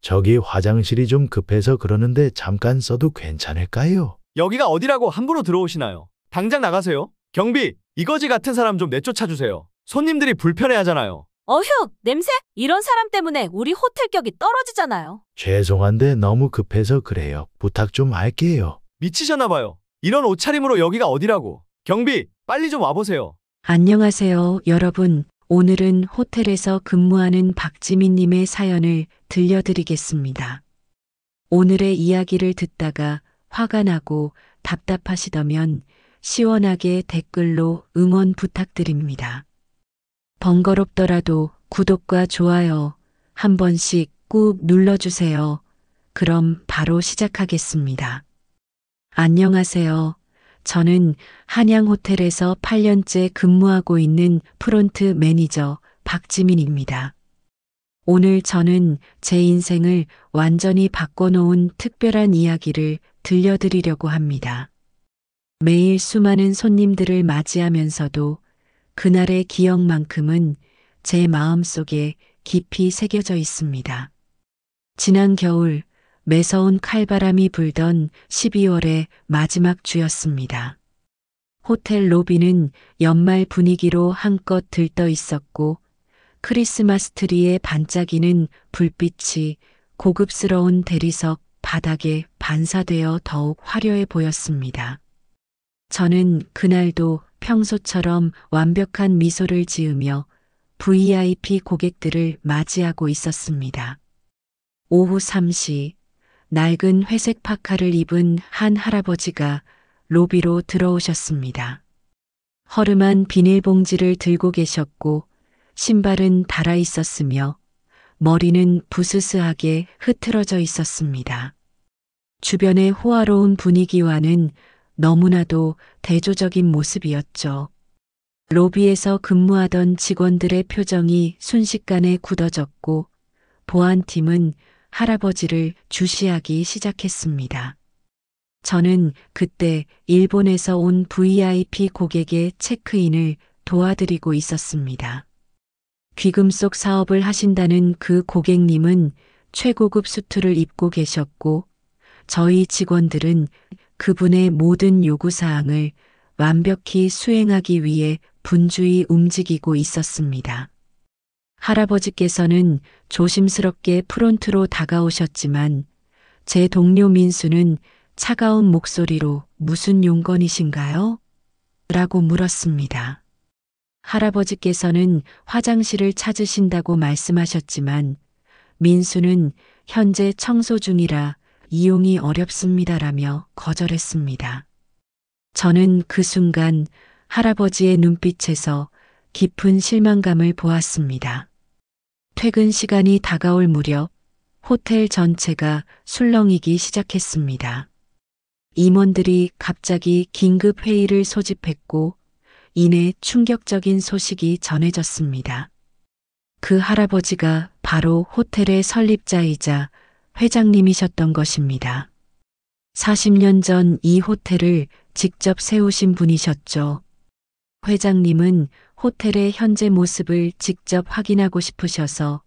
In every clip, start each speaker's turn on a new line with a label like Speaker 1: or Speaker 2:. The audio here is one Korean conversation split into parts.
Speaker 1: 저기 화장실이 좀 급해서 그러는데 잠깐 써도 괜찮을까요?
Speaker 2: 여기가 어디라고 함부로 들어오시나요? 당장 나가세요. 경비, 이거지 같은 사람 좀 내쫓아주세요. 손님들이 불편해하잖아요.
Speaker 3: 어휴, 냄새? 이런 사람 때문에 우리 호텔 격이 떨어지잖아요.
Speaker 1: 죄송한데 너무 급해서 그래요. 부탁 좀 할게요.
Speaker 2: 미치셨나봐요. 이런 옷차림으로 여기가 어디라고. 경비, 빨리 좀 와보세요.
Speaker 4: 안녕하세요, 여러분. 오늘은 호텔에서 근무하는 박지민님의 사연을 들려드리겠습니다. 오늘의 이야기를 듣다가 화가 나고 답답하시다면 시원하게 댓글로 응원 부탁드립니다. 번거롭더라도 구독과 좋아요 한 번씩 꾹 눌러주세요. 그럼 바로 시작하겠습니다. 안녕하세요. 저는 한양호텔에서 8년째 근무하고 있는 프론트 매니저 박지민입니다. 오늘 저는 제 인생을 완전히 바꿔놓은 특별한 이야기를 들려드리려고 합니다. 매일 수많은 손님들을 맞이하면서도 그날의 기억만큼은 제 마음속에 깊이 새겨져 있습니다. 지난 겨울 매서운 칼바람이 불던 12월의 마지막 주였습니다. 호텔 로비는 연말 분위기로 한껏 들떠 있었고 크리스마스 트리에 반짝이는 불빛이 고급스러운 대리석 바닥에 반사되어 더욱 화려해 보였습니다. 저는 그날도 평소처럼 완벽한 미소를 지으며 VIP 고객들을 맞이하고 있었습니다. 오후 3시 낡은 회색 파카를 입은 한 할아버지가 로비로 들어오셨습니다. 허름한 비닐봉지를 들고 계셨고 신발은 닳아 있었으며 머리는 부스스하게 흐트러져 있었습니다. 주변의 호화로운 분위기와는 너무나도 대조적인 모습이었죠. 로비에서 근무하던 직원들의 표정이 순식간에 굳어졌고 보안팀은 할아버지를 주시하기 시작했습니다. 저는 그때 일본에서 온 VIP 고객의 체크인을 도와드리고 있었습니다. 귀금속 사업을 하신다는 그 고객님은 최고급 수트를 입고 계셨고 저희 직원들은 그분의 모든 요구사항을 완벽히 수행하기 위해 분주히 움직이고 있었습니다. 할아버지께서는 조심스럽게 프론트로 다가오셨지만 제 동료 민수는 차가운 목소리로 무슨 용건이신가요? 라고 물었습니다. 할아버지께서는 화장실을 찾으신다고 말씀하셨지만 민수는 현재 청소 중이라 이용이 어렵습니다라며 거절했습니다. 저는 그 순간 할아버지의 눈빛에서 깊은 실망감을 보았습니다. 퇴근 시간이 다가올 무렵 호텔 전체가 술렁이기 시작했습니다. 임원들이 갑자기 긴급 회의를 소집했고 이내 충격적인 소식이 전해졌습니다. 그 할아버지가 바로 호텔의 설립자이자 회장님이셨던 것입니다. 40년 전 이 호텔을 직접 세우신 분이셨죠. 회장님은 호텔의 현재 모습을 직접 확인하고 싶으셔서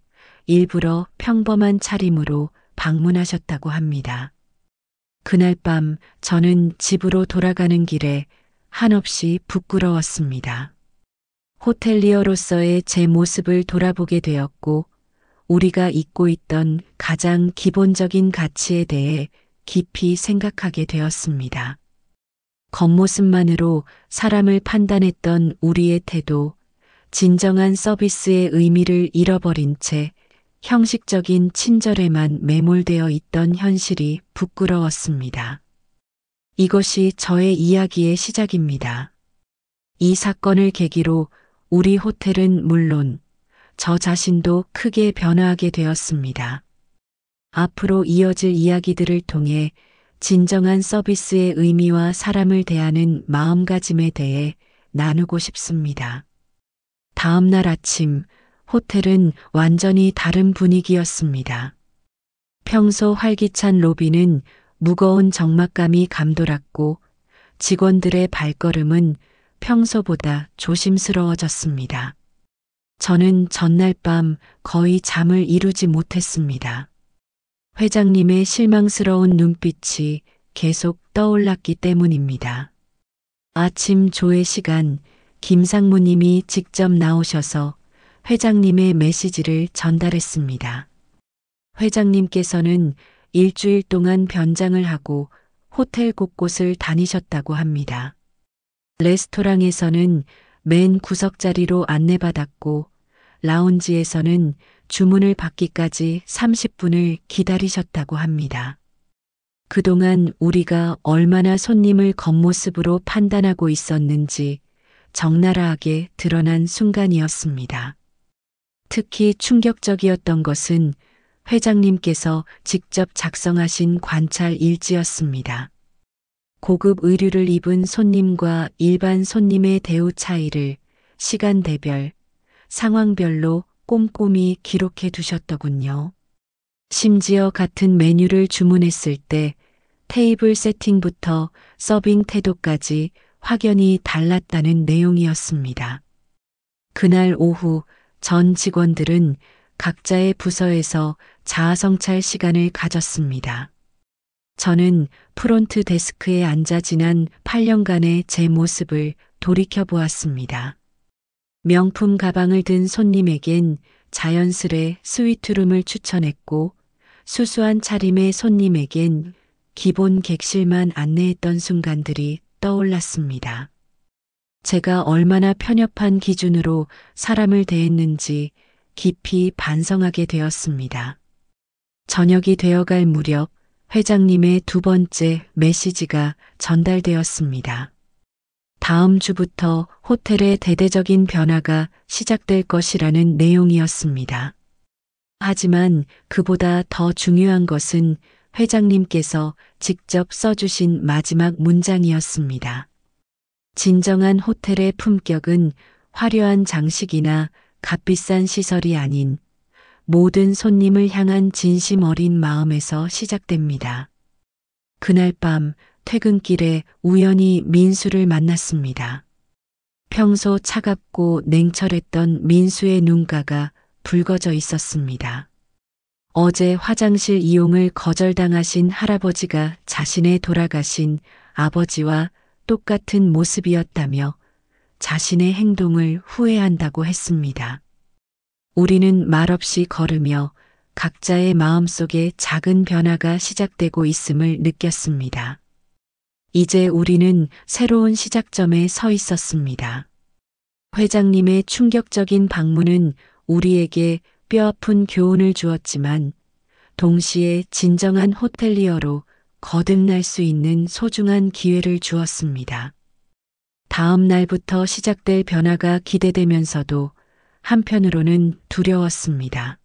Speaker 4: 일부러 평범한 차림으로 방문하셨다고 합니다. 그날 밤 저는 집으로 돌아가는 길에 한없이 부끄러웠습니다. 호텔리어로서의 제 모습을 돌아보게 되었고 우리가 잊고 있던 가장 기본적인 가치에 대해 깊이 생각하게 되었습니다. 겉모습만으로 사람을 판단했던 우리의 태도, 진정한 서비스의 의미를 잃어버린 채 형식적인 친절에만 매몰되어 있던 현실이 부끄러웠습니다. 이것이 저의 이야기의 시작입니다. 이 사건을 계기로 우리 호텔은 물론 저 자신도 크게 변화하게 되었습니다. 앞으로 이어질 이야기들을 통해 진정한 서비스의 의미와 사람을 대하는 마음가짐에 대해 나누고 싶습니다. 다음 날 아침 호텔은 완전히 다른 분위기였습니다. 평소 활기찬 로비는 무거운 적막감이 감돌았고 직원들의 발걸음은 평소보다 조심스러워졌습니다. 저는 전날 밤 거의 잠을 이루지 못했습니다. 회장님의 실망스러운 눈빛이 계속 떠올랐기 때문입니다. 아침 조회 시간 김상무님이 직접 나오셔서 회장님의 메시지를 전달했습니다. 회장님께서는 일주일 동안 변장을 하고 호텔 곳곳을 다니셨다고 합니다. 레스토랑에서는 맨 구석 자리로 안내받았고 라운지에서는 주문을 받기까지 30분을 기다리셨다고 합니다. 그동안 우리가 얼마나 손님을 겉모습으로 판단하고 있었는지 적나라하게 드러난 순간이었습니다. 특히 충격적이었던 것은 회장님께서 직접 작성하신 관찰 일지였습니다. 고급 의류를 입은 손님과 일반 손님의 대우 차이를 시간대별, 상황별로 꼼꼼히 기록해 두셨더군요. 심지어 같은 메뉴를 주문했을 때 테이블 세팅부터 서빙 태도까지 확연히 달랐다는 내용이었습니다. 그날 오후 전 직원들은 각자의 부서에서 자아성찰 시간을 가졌습니다. 저는 프론트 데스크에 앉아 지난 8년간의 제 모습을 돌이켜 보았습니다. 명품 가방을 든 손님에겐 자연스레 스위트룸을 추천했고 수수한 차림의 손님에겐 기본 객실만 안내했던 순간들이 떠올랐습니다. 제가 얼마나 편협한 기준으로 사람을 대했는지 깊이 반성하게 되었습니다. 저녁이 되어갈 무렵 회장님의 두 번째 메시지가 전달되었습니다. 다음 주부터 호텔의 대대적인 변화가 시작될 것이라는 내용이었습니다. 하지만 그보다 더 중요한 것은 회장님께서 직접 써주신 마지막 문장이었습니다. 진정한 호텔의 품격은 화려한 장식이나 값비싼 시설이 아닌 모든 손님을 향한 진심 어린 마음에서 시작됩니다. 그날 밤 퇴근길에 우연히 민수를 만났습니다. 평소 차갑고 냉철했던 민수의 눈가가 붉어져 있었습니다. 어제 화장실 이용을 거절당하신 할아버지가 자신의 돌아가신 아버지와 똑같은 모습이었다며 자신의 행동을 후회한다고 했습니다. 우리는 말없이 걸으며 각자의 마음속에 작은 변화가 시작되고 있음을 느꼈습니다. 이제 우리는 새로운 시작점에 서 있었습니다. 회장님의 충격적인 방문은 우리에게 뼈아픈 교훈을 주었지만 동시에 진정한 호텔리어로 거듭날 수 있는 소중한 기회를 주었습니다. 다음 날부터 시작될 변화가 기대되면서도 한편으로는 두려웠습니다.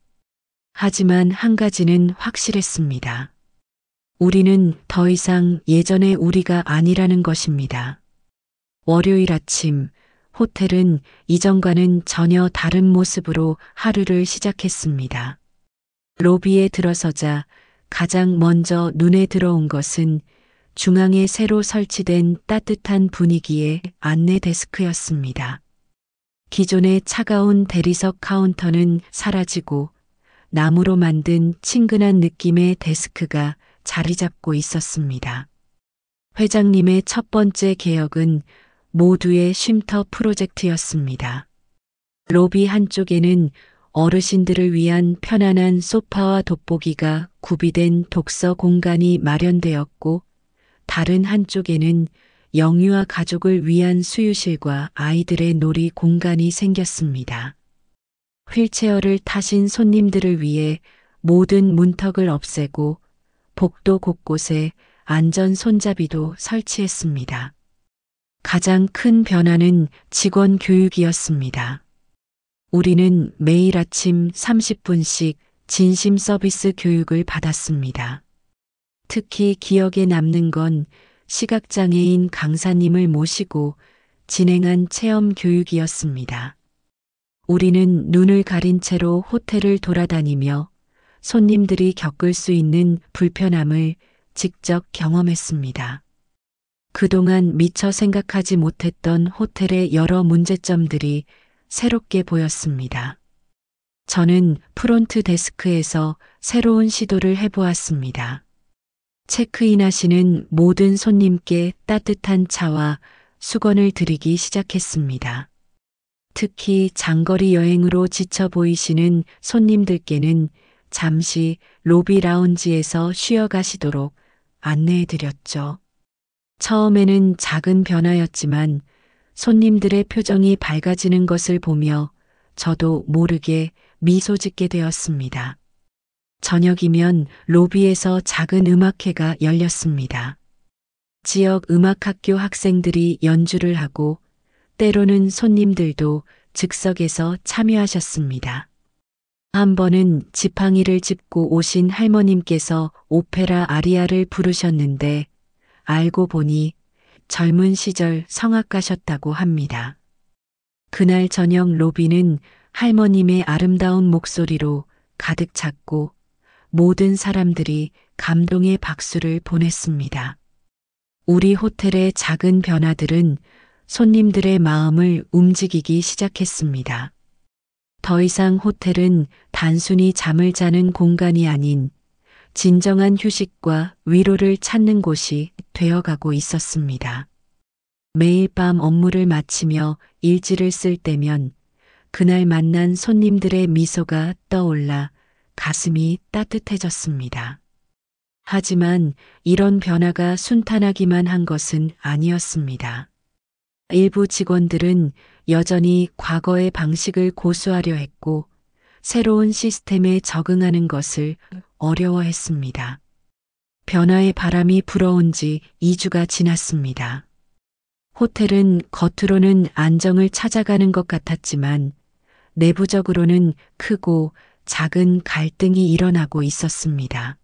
Speaker 4: 하지만 한 가지는 확실했습니다. 우리는 더 이상 예전의 우리가 아니라는 것입니다. 월요일 아침, 호텔은 이전과는 전혀 다른 모습으로 하루를 시작했습니다. 로비에 들어서자 가장 먼저 눈에 들어온 것은 중앙에 새로 설치된 따뜻한 분위기의 안내 데스크였습니다. 기존의 차가운 대리석 카운터는 사라지고 나무로 만든 친근한 느낌의 데스크가 자리 잡고 있었습니다. 회장님의 첫 번째 개혁은 모두의 쉼터 프로젝트였습니다. 로비 한쪽에는 어르신들을 위한 편안한 소파와 돋보기가 구비된 독서 공간이 마련되었고 다른 한쪽에는 영유아 가족을 위한 수유실과 아이들의 놀이 공간이 생겼습니다. 휠체어를 타신 손님들을 위해 모든 문턱을 없애고 복도 곳곳에 안전 손잡이도 설치했습니다. 가장 큰 변화는 직원 교육이었습니다. 우리는 매일 아침 30분씩 진심 서비스 교육을 받았습니다. 특히 기억에 남는 건 시각장애인 강사님을 모시고 진행한 체험 교육이었습니다. 우리는 눈을 가린 채로 호텔을 돌아다니며 손님들이 겪을 수 있는 불편함을 직접 경험했습니다. 그동안 미처 생각하지 못했던 호텔의 여러 문제점들이 새롭게 보였습니다. 저는 프론트 데스크에서 새로운 시도를 해보았습니다. 체크인하시는 모든 손님께 따뜻한 차와 수건을 드리기 시작했습니다. 특히 장거리 여행으로 지쳐 보이시는 손님들께는 잠시 로비 라운지에서 쉬어 가시도록 안내해 드렸죠. 처음에는 작은 변화였지만 손님들의 표정이 밝아지는 것을 보며 저도 모르게 미소 짓게 되었습니다. 저녁이면 로비에서 작은 음악회가 열렸습니다. 지역 음악학교 학생들이 연주를 하고 때로는 손님들도 즉석에서 참여하셨습니다. 한 번은 지팡이를 짚고 오신 할머님께서 오페라 아리아를 부르셨는데 알고 보니 젊은 시절 성악가셨다고 합니다. 그날 저녁 로비는 할머님의 아름다운 목소리로 가득 찼고 모든 사람들이 감동의 박수를 보냈습니다. 우리 호텔의 작은 변화들은 손님들의 마음을 움직이기 시작했습니다. 더 이상 호텔은 단순히 잠을 자는 공간이 아닌 진정한 휴식과 위로를 찾는 곳이 되어가고 있었습니다. 매일 밤 업무를 마치며 일지를 쓸 때면 그날 만난 손님들의 미소가 떠올라 가슴이 따뜻해졌습니다. 하지만 이런 변화가 순탄하기만 한 것은 아니었습니다. 일부 직원들은 여전히 과거의 방식을 고수하려 했고 새로운 시스템에 적응하는 것을 어려워했습니다. 변화의 바람이 불어온 지 2주가 지났습니다. 호텔은 겉으로는 안정을 찾아가는 것 같았지만 내부적으로는 크고 작은 갈등이 일어나고 있었습니다.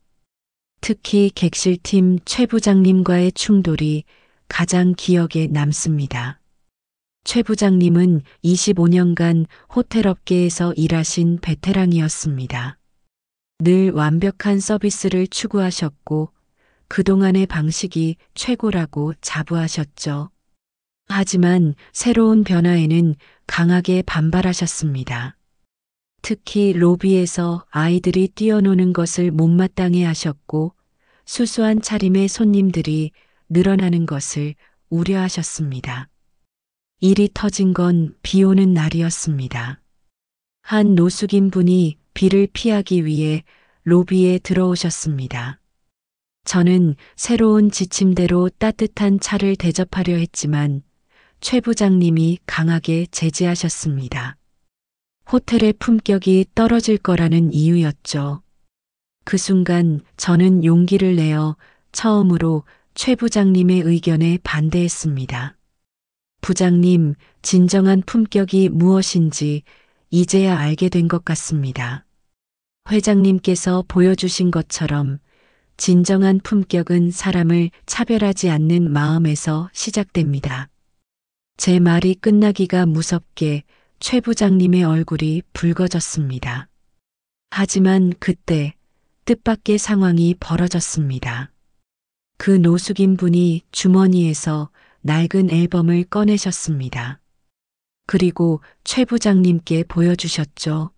Speaker 4: 특히 객실팀 최 부장님과의 충돌이 가장 기억에 남습니다. 최 부장님은 25년간 호텔 업계에서 일하신 베테랑이었습니다. 늘 완벽한 서비스를 추구하셨고 그동안의 방식이 최고라고 자부하셨죠. 하지만 새로운 변화에는 강하게 반발하셨습니다. 특히 로비에서 아이들이 뛰어노는 것을 못마땅해 하셨고 수수한 차림의 손님들이 늘어나는 것을 우려하셨습니다. 일이 터진 건 비 오는 날이었습니다. 한 노숙인 분이 비를 피하기 위해 로비에 들어오셨습니다. 저는 새로운 지침대로 따뜻한 차를 대접하려 했지만 최 부장님이 강하게 제지하셨습니다. 호텔의 품격이 떨어질 거라는 이유였죠. 그 순간 저는 용기를 내어 처음으로 최 부장님의 의견에 반대했습니다. 부장님, 진정한 품격이 무엇인지 이제야 알게 된 것 같습니다. 회장님께서 보여주신 것처럼 진정한 품격은 사람을 차별하지 않는 마음에서 시작됩니다. 제 말이 끝나기가 무섭게 최 부장님의 얼굴이 붉어졌습니다. 하지만 그때 뜻밖의 상황이 벌어졌습니다. 그 노숙인 분이 주머니에서 낡은 앨범을 꺼내셨습니다. 그리고 최 부장님께 보여주셨죠.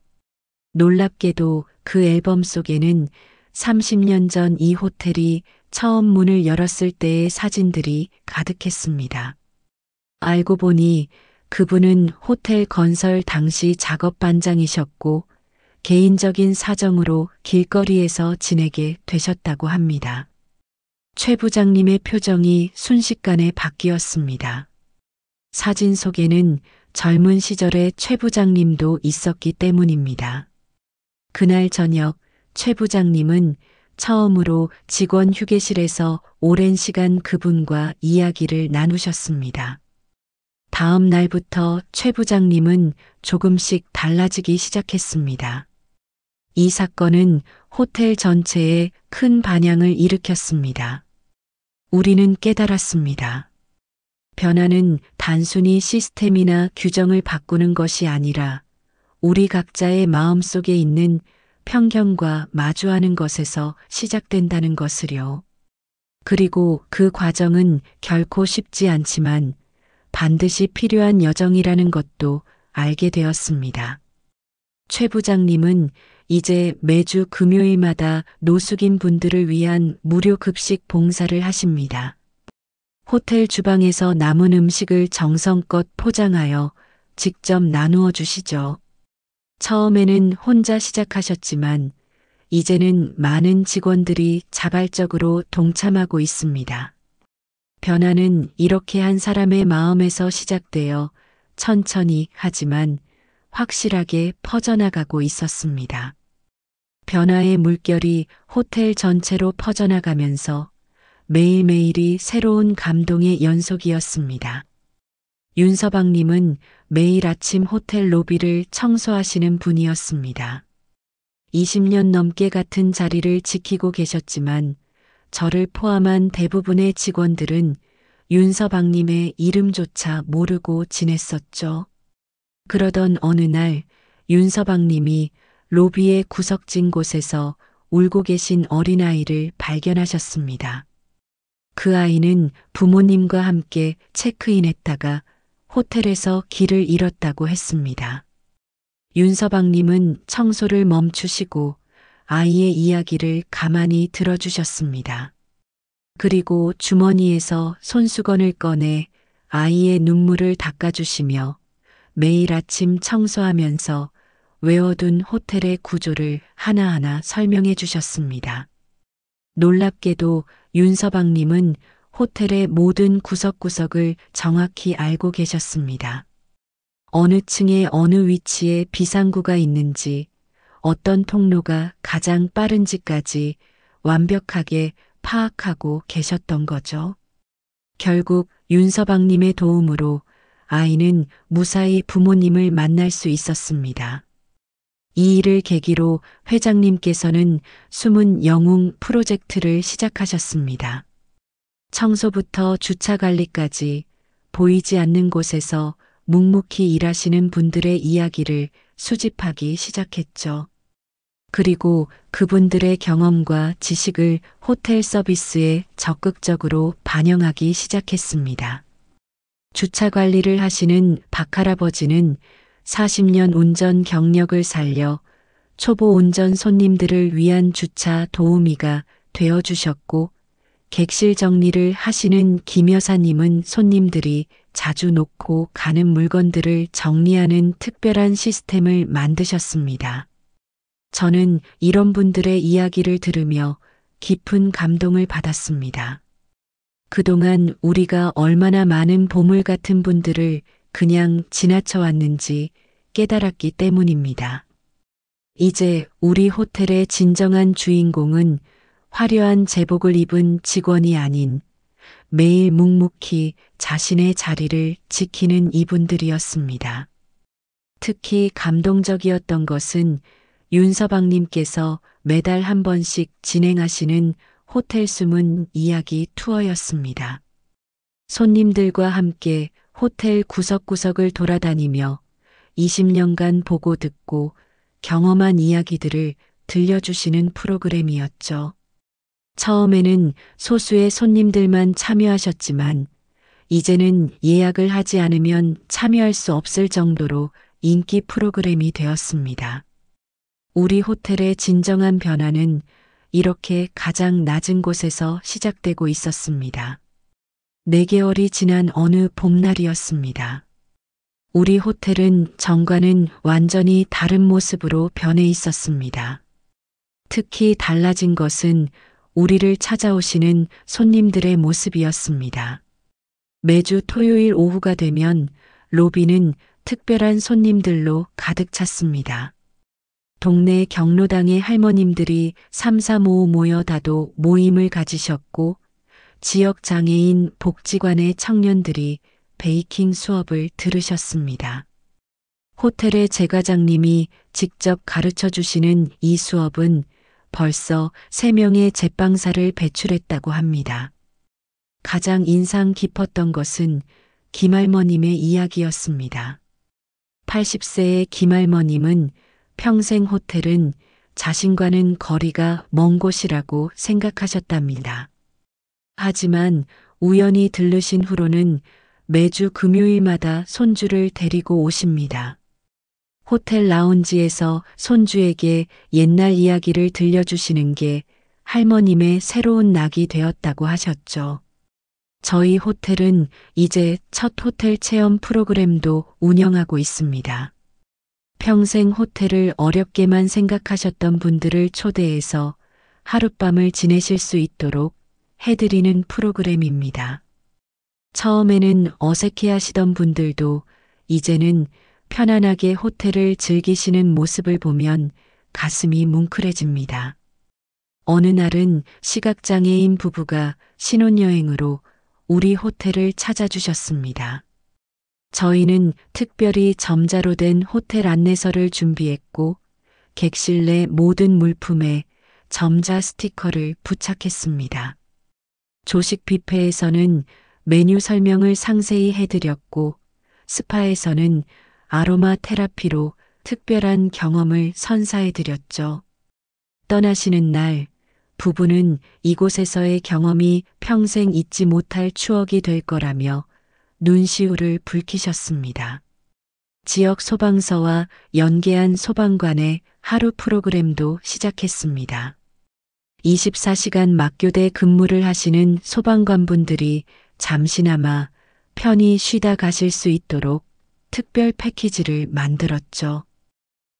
Speaker 4: 놀랍게도 그 앨범 속에는 30년 전 이 호텔이 처음 문을 열었을 때의 사진들이 가득했습니다. 알고 보니 그분은 호텔 건설 당시 작업 반장이셨고 개인적인 사정으로 길거리에서 지내게 되셨다고 합니다. 최 부장님의 표정이 순식간에 바뀌었습니다. 사진 속에는 젊은 시절의 최 부장님도 있었기 때문입니다. 그날 저녁 최 부장님은 처음으로 직원 휴게실에서 오랜 시간 그분과 이야기를 나누셨습니다. 다음 날부터 최 부장님은 조금씩 달라지기 시작했습니다. 이 사건은 호텔 전체에 큰 반향을 일으켰습니다. 우리는 깨달았습니다. 변화는 단순히 시스템이나 규정을 바꾸는 것이 아니라 우리 각자의 마음속에 있는 편견과 마주하는 것에서 시작된다는 것을요. 그리고 그 과정은 결코 쉽지 않지만 반드시 필요한 여정이라는 것도 알게 되었습니다. 최 부장님은 이제 매주 금요일마다 노숙인 분들을 위한 무료 급식 봉사를 하십니다. 호텔 주방에서 남은 음식을 정성껏 포장하여 직접 나누어 주시죠. 처음에는 혼자 시작하셨지만 이제는 많은 직원들이 자발적으로 동참하고 있습니다. 변화는 이렇게 한 사람의 마음에서 시작되어 천천히 하지만 확실하게 퍼져나가고 있었습니다. 변화의 물결이 호텔 전체로 퍼져나가면서 매일매일이 새로운 감동의 연속이었습니다. 윤서방님은 매일 아침 호텔 로비를 청소하시는 분이었습니다. 20년 넘게 같은 자리를 지키고 계셨지만 저를 포함한 대부분의 직원들은 윤서방님의 이름조차 모르고 지냈었죠. 그러던 어느 날 윤서방님이 로비의 구석진 곳에서 울고 계신 어린아이를 발견하셨습니다. 그 아이는 부모님과 함께 체크인했다가 호텔에서 길을 잃었다고 했습니다. 윤서방님은 청소를 멈추시고 아이의 이야기를 가만히 들어주셨습니다. 그리고 주머니에서 손수건을 꺼내 아이의 눈물을 닦아주시며 매일 아침 청소하면서 외워둔 호텔의 구조를 하나하나 설명해 주셨습니다. 놀랍게도 윤서방님은 호텔의 모든 구석구석을 정확히 알고 계셨습니다. 어느 층에 어느 위치에 비상구가 있는지, 어떤 통로가 가장 빠른지까지 완벽하게 파악하고 계셨던 거죠. 결국 윤서방님의 도움으로 아이는 무사히 부모님을 만날 수 있었습니다. 이 일을 계기로 회장님께서는 숨은 영웅 프로젝트를 시작하셨습니다. 청소부터 주차 관리까지 보이지 않는 곳에서 묵묵히 일하시는 분들의 이야기를 수집하기 시작했죠. 그리고 그분들의 경험과 지식을 호텔 서비스에 적극적으로 반영하기 시작했습니다. 주차 관리를 하시는 박할아버지는 40년 운전 경력을 살려 초보 운전 손님들을 위한 주차 도우미가 되어주셨고, 객실 정리를 하시는 김 여사님은 손님들이 자주 놓고 가는 물건들을 정리하는 특별한 시스템을 만드셨습니다. 저는 이런 분들의 이야기를 들으며 깊은 감동을 받았습니다. 그동안 우리가 얼마나 많은 보물 같은 분들을 그냥 지나쳐 왔는지 깨달았기 때문입니다. 이제 우리 호텔의 진정한 주인공은 화려한 제복을 입은 직원이 아닌 매일 묵묵히 자신의 자리를 지키는 이분들이었습니다. 특히 감동적이었던 것은 윤서방님께서 매달 한 번씩 진행하시는 호텔 숨은 이야기 투어였습니다. 손님들과 함께 호텔 구석구석을 돌아다니며 20년간 보고 듣고 경험한 이야기들을 들려주시는 프로그램이었죠. 처음에는 소수의 손님들만 참여하셨지만 이제는 예약을 하지 않으면 참여할 수 없을 정도로 인기 프로그램이 되었습니다. 우리 호텔의 진정한 변화는 이렇게 가장 낮은 곳에서 시작되고 있었습니다. 4개월이 지난 어느 봄날이었습니다. 우리 호텔은 전과는 완전히 다른 모습으로 변해 있었습니다. 특히 달라진 것은 우리를 찾아오시는 손님들의 모습이었습니다. 매주 토요일 오후가 되면 로비는 특별한 손님들로 가득 찼습니다. 동네 경로당의 할머님들이 삼삼오오 모여 다도 모임을 가지셨고, 지역 장애인 복지관의 청년들이 베이킹 수업을 들으셨습니다. 호텔의 제과장님이 직접 가르쳐 주시는 이 수업은 벌써 3명의 제빵사를 배출했다고 합니다. 가장 인상 깊었던 것은 김할머님의 이야기였습니다. 80세의 김할머님은 평생 호텔은 자신과는 거리가 먼 곳이라고 생각하셨답니다. 하지만 우연히 들르신 후로는 매주 금요일마다 손주를 데리고 오십니다. 호텔 라운지에서 손주에게 옛날 이야기를 들려주시는 게 할머님의 새로운 낙이 되었다고 하셨죠. 저희 호텔은 이제 첫 호텔 체험 프로그램도 운영하고 있습니다. 평생 호텔을 어렵게만 생각하셨던 분들을 초대해서 하룻밤을 지내실 수 있도록 해드리는 프로그램입니다. 처음에는 어색해 하시던 분들도 이제는 편안하게 호텔을 즐기시는 모습을 보면 가슴이 뭉클해집니다. 어느 날은 시각장애인 부부가 신혼여행으로 우리 호텔을 찾아주셨습니다. 저희는 특별히 점자로 된 호텔 안내서를 준비했고 객실 내 모든 물품에 점자 스티커를 부착했습니다. 조식 뷔페에서는 메뉴 설명을 상세히 해드렸고 스파에서는 아로마 테라피로 특별한 경험을 선사해드렸죠. 떠나시는 날 부부는 이곳에서의 경험이 평생 잊지 못할 추억이 될 거라며 눈시울을 붉히셨습니다. 지역 소방서와 연계한 소방관의 하루 프로그램도 시작했습니다. 24시간 막교대 근무를 하시는 소방관분들이 잠시나마 편히 쉬다 가실 수 있도록 특별 패키지를 만들었죠.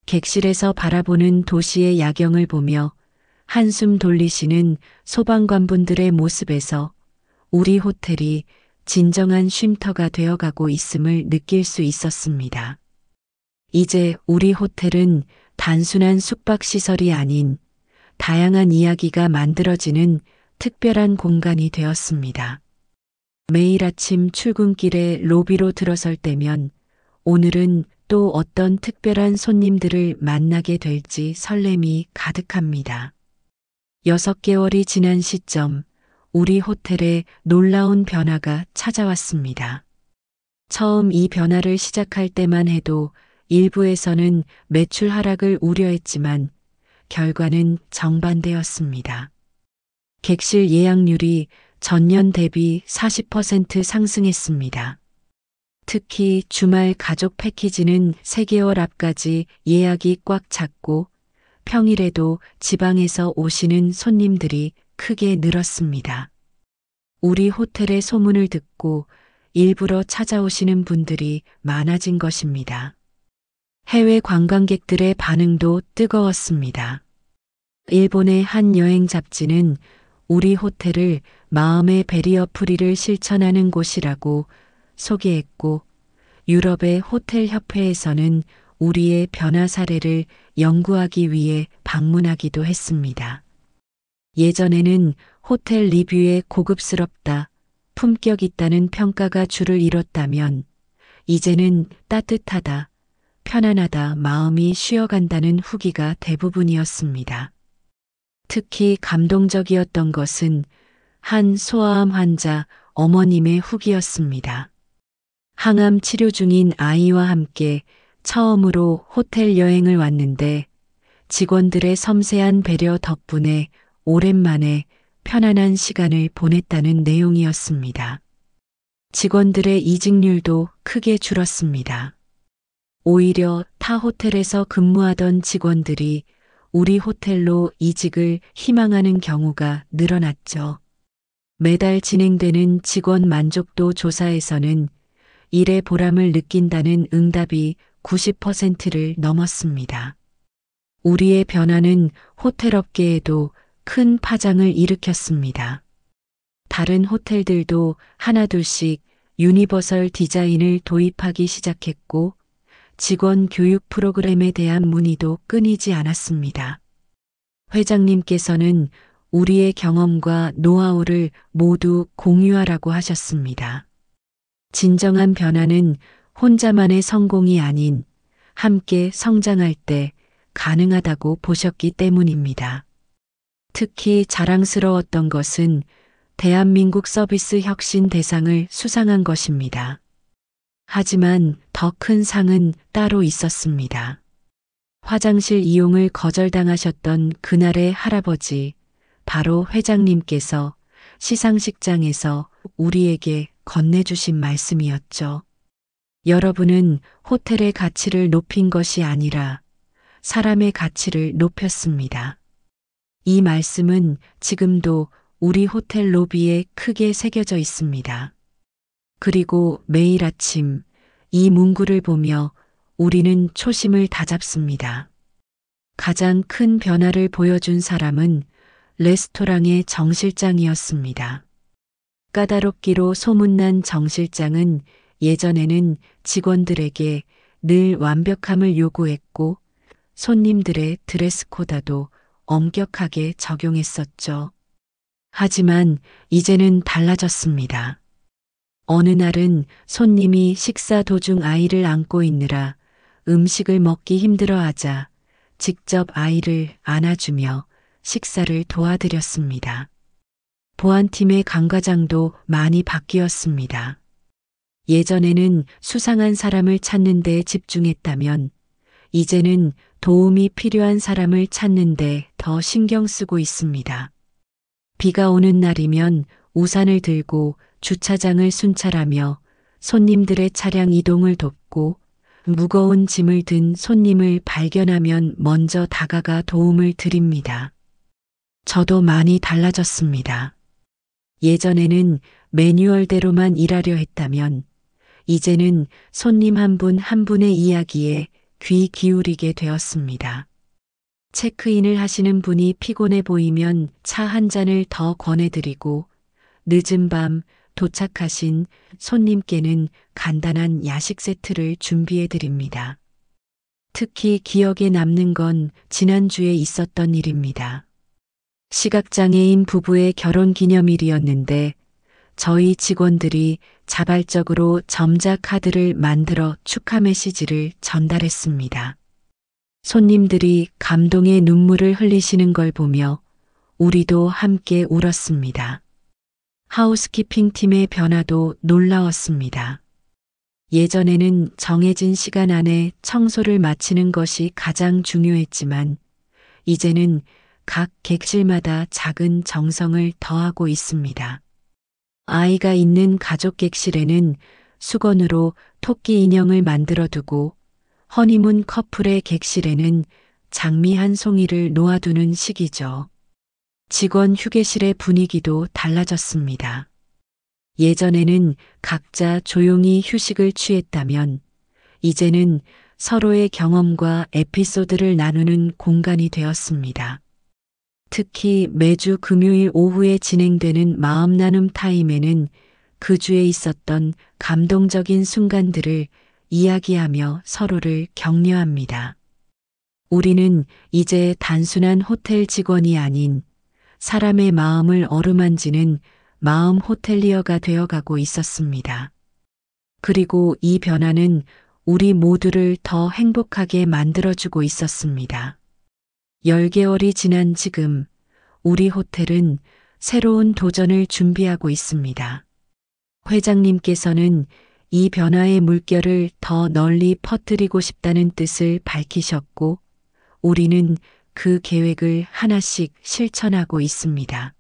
Speaker 4: 객실에서 바라보는 도시의 야경을 보며 한숨 돌리시는 소방관분들의 모습에서 우리 호텔이 진정한 쉼터가 되어가고 있음을 느낄 수 있었습니다. 이제 우리 호텔은 단순한 숙박시설이 아닌 다양한 이야기가 만들어지는 특별한 공간이 되었습니다. 매일 아침 출근길에 로비로 들어설 때면 오늘은 또 어떤 특별한 손님들을 만나게 될지 설렘이 가득합니다. 6개월이 지난 시점, 우리 호텔에 놀라운 변화가 찾아왔습니다. 처음 이 변화를 시작할 때만 해도 일부에서는 매출 하락을 우려했지만 결과는 정반대였습니다. 객실 예약률이 전년 대비 40% 상승했습니다. 특히 주말 가족 패키지는 3개월 앞까지 예약이 꽉 찼고 평일에도 지방에서 오시는 손님들이 크게 늘었습니다. 우리 호텔의 소문을 듣고 일부러 찾아오시는 분들이 많아진 것입니다. 해외 관광객들의 반응도 뜨거웠습니다. 일본의 한 여행 잡지는 우리 호텔을 마음의 베리어 프리를 실천하는 곳이라고 소개했고 유럽의 호텔 협회에서는 우리의 변화 사례를 연구하기 위해 방문하기도 했습니다. 예전에는 호텔 리뷰에 고급스럽다, 품격 있다는 평가가 줄을 이뤘다면 이제는 따뜻하다, 편안하다, 마음이 쉬어간다는 후기가 대부분이었습니다. 특히 감동적이었던 것은 한 소아암 환자 어머님의 후기였습니다. 항암 치료 중인 아이와 함께 처음으로 호텔 여행을 왔는데 직원들의 섬세한 배려 덕분에 오랜만에 편안한 시간을 보냈다는 내용이었습니다. 직원들의 이직률도 크게 줄었습니다. 오히려 타 호텔에서 근무하던 직원들이 우리 호텔로 이직을 희망하는 경우가 늘어났죠. 매달 진행되는 직원 만족도 조사에서는 일의 보람을 느낀다는 응답이 90%를 넘었습니다. 우리의 변화는 호텔 업계에도 큰 파장을 일으켰습니다. 다른 호텔들도 하나둘씩 유니버설 디자인을 도입하기 시작했고 직원 교육 프로그램에 대한 문의도 끊이지 않았습니다. 회장님께서는 우리의 경험과 노하우를 모두 공유하라고 하셨습니다. 진정한 변화는 혼자만의 성공이 아닌 함께 성장할 때 가능하다고 보셨기 때문입니다. 특히 자랑스러웠던 것은 대한민국 서비스 혁신 대상을 수상한 것입니다. 하지만 더 큰 상은 따로 있었습니다. 화장실 이용을 거절당하셨던 그날의 할아버지, 바로 회장님께서 시상식장에서 우리에게 건네주신 말씀이었죠. 여러분은 호텔의 가치를 높인 것이 아니라 사람의 가치를 높였습니다. 이 말씀은 지금도 우리 호텔 로비에 크게 새겨져 있습니다. 그리고 매일 아침 이 문구를 보며 우리는 초심을 다잡습니다. 가장 큰 변화를 보여준 사람은 레스토랑의 정 실장이었습니다. 까다롭기로 소문난 정 실장은 예전에는 직원들에게 늘 완벽함을 요구했고 손님들의 드레스 코드도 엄격하게 적용했었죠. 하지만 이제는 달라졌습니다. 어느 날은 손님이 식사 도중 아이를 안고 있느라 음식을 먹기 힘들어하자 직접 아이를 안아주며 식사를 도와드렸습니다. 보안팀의 강 과장도 많이 바뀌었습니다. 예전에는 수상한 사람을 찾는 데 집중했다면 이제는 도움이 필요한 사람을 찾는 데 더 신경 쓰고 있습니다. 비가 오는 날이면 우산을 들고 주차장을 순찰하며 손님들의 차량 이동을 돕고 무거운 짐을 든 손님을 발견하면 먼저 다가가 도움을 드립니다. 저도 많이 달라졌습니다. 예전에는 매뉴얼대로만 일하려 했다면 이제는 손님 한 분 한 분의 이야기에 귀 기울이게 되었습니다. 체크인을 하시는 분이 피곤해 보이면 차 한 잔을 더 권해드리고 늦은 밤 도착하신 손님께는 간단한 야식 세트를 준비해드립니다. 특히 기억에 남는 건 지난주에 있었던 일입니다. 시각장애인 부부의 결혼 기념일이었는데 저희 직원들이 자발적으로 점자 카드를 만들어 축하 메시지를 전달했습니다. 손님들이 감동의 눈물을 흘리시는 걸 보며 우리도 함께 울었습니다. 하우스키핑 팀의 변화도 놀라웠습니다. 예전에는 정해진 시간 안에 청소를 마치는 것이 가장 중요했지만 이제는 각 객실마다 작은 정성을 더하고 있습니다. 아이가 있는 가족 객실에는 수건으로 토끼 인형을 만들어 두고 허니문 커플의 객실에는 장미 한 송이를 놓아두는 시기죠. 직원 휴게실의 분위기도 달라졌습니다. 예전에는 각자 조용히 휴식을 취했다면 이제는 서로의 경험과 에피소드를 나누는 공간이 되었습니다. 특히 매주 금요일 오후에 진행되는 마음 나눔 타임에는 그 주에 있었던 감동적인 순간들을 이야기하며 서로를 격려합니다. 우리는 이제 단순한 호텔 직원이 아닌 사람의 마음을 어루만지는 마음 호텔리어가 되어가고 있었습니다. 그리고 이 변화는 우리 모두를 더 행복하게 만들어주고 있었습니다. 10개월이 지난 지금 우리 호텔은 새로운 도전을 준비하고 있습니다. 회장님께서는 이 변화의 물결을 더 널리 퍼뜨리고 싶다는 뜻을 밝히셨고 우리는 그 계획을 하나씩 실천하고 있습니다.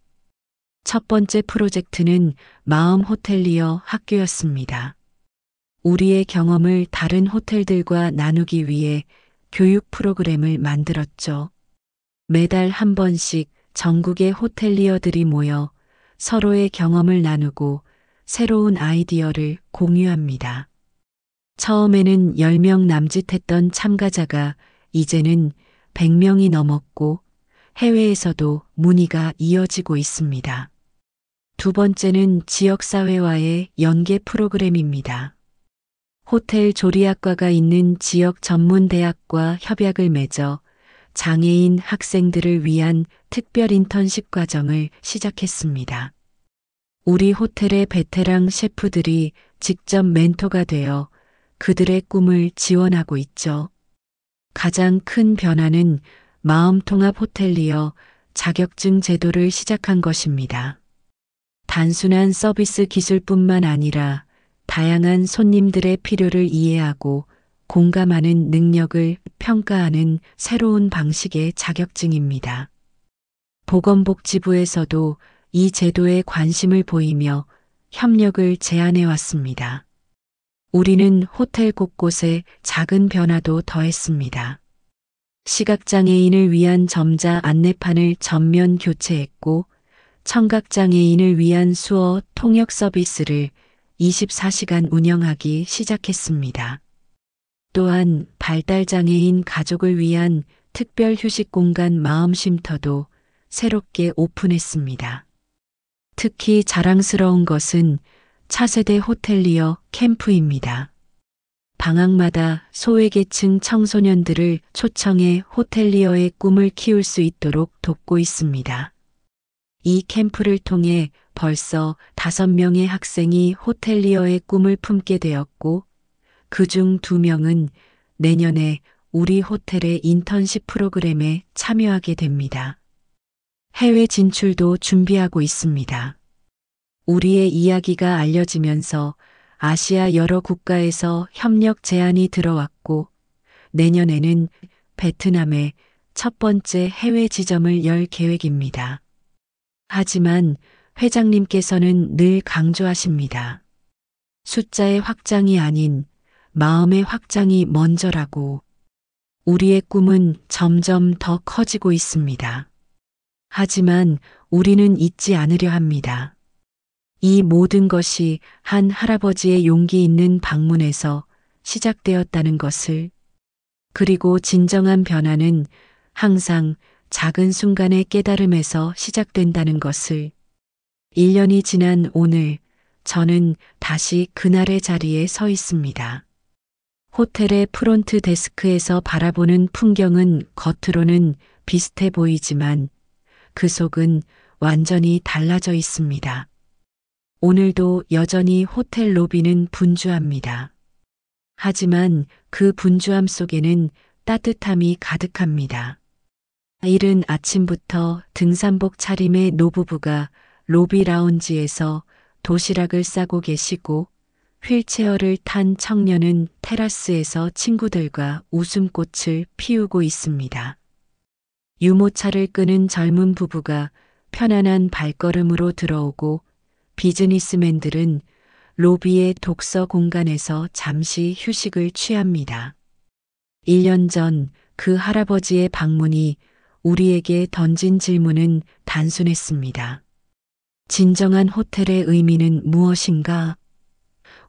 Speaker 4: 첫 번째 프로젝트는 마음 호텔리어 학교였습니다. 우리의 경험을 다른 호텔들과 나누기 위해 교육 프로그램을 만들었죠. 매달 한 번씩 전국의 호텔리어들이 모여 서로의 경험을 나누고 새로운 아이디어를 공유합니다. 처음에는 10명 남짓했던 참가자가 이제는 100명이 넘었고 해외에서도 문의가 이어지고 있습니다. 두 번째는 지역사회와의 연계 프로그램입니다. 호텔 조리학과가 있는 지역 전문 대학과 협약을 맺어 장애인 학생들을 위한 특별 인턴십 과정을 시작했습니다. 우리 호텔의 베테랑 셰프들이 직접 멘토가 되어 그들의 꿈을 지원하고 있죠. 가장 큰 변화는 마음통합 호텔리어 자격증 제도를 시작한 것입니다. 단순한 서비스 기술뿐만 아니라 다양한 손님들의 필요를 이해하고 공감하는 능력을 평가하는 새로운 방식의 자격증입니다. 보건복지부에서도 이 제도에 관심을 보이며 협력을 제안해 왔습니다. 우리는 호텔 곳곳에 작은 변화도 더했습니다. 시각장애인을 위한 점자 안내판을 전면 교체했고, 청각장애인을 위한 수어 통역 서비스를 24시간 운영하기 시작했습니다. 또한 발달장애인 가족을 위한 특별 휴식 공간 마음쉼터도 새롭게 오픈했습니다. 특히 자랑스러운 것은 차세대 호텔리어 캠프입니다. 방학마다 소외계층 청소년들을 초청해 호텔리어의 꿈을 키울 수 있도록 돕고 있습니다. 이 캠프를 통해 벌써 5명의 학생이 호텔리어의 꿈을 품게 되었고, 그중 2명은 내년에 우리 호텔의 인턴십 프로그램에 참여하게 됩니다. 해외 진출도 준비하고 있습니다. 우리의 이야기가 알려지면서 아시아 여러 국가에서 협력 제안이 들어왔고, 내년에는 베트남에 첫 번째 해외 지점을 열 계획입니다. 하지만 회장님께서는 늘 강조하십니다. 숫자의 확장이 아닌 마음의 확장이 먼저라고. 우리의 꿈은 점점 더 커지고 있습니다. 하지만 우리는 잊지 않으려 합니다. 이 모든 것이 한 할아버지의 용기 있는 방문에서 시작되었다는 것을, 그리고 진정한 변화는 항상 작은 순간의 깨달음에서 시작된다는 것을. 1년이 지난 오늘, 저는 다시 그날의 자리에 서 있습니다. 호텔의 프론트 데스크에서 바라보는 풍경은 겉으로는 비슷해 보이지만 그 속은 완전히 달라져 있습니다. 오늘도 여전히 호텔 로비는 분주합니다. 하지만 그 분주함 속에는 따뜻함이 가득합니다. 이른 아침부터 등산복 차림의 노부부가 로비 라운지에서 도시락을 싸고 계시고, 휠체어를 탄 청년은 테라스에서 친구들과 웃음꽃을 피우고 있습니다. 유모차를 끄는 젊은 부부가 편안한 발걸음으로 들어오고, 비즈니스맨들은 로비의 독서 공간에서 잠시 휴식을 취합니다. 1년 전 그 할아버지의 방문이 우리에게 던진 질문은 단순했습니다. 진정한 호텔의 의미는 무엇인가?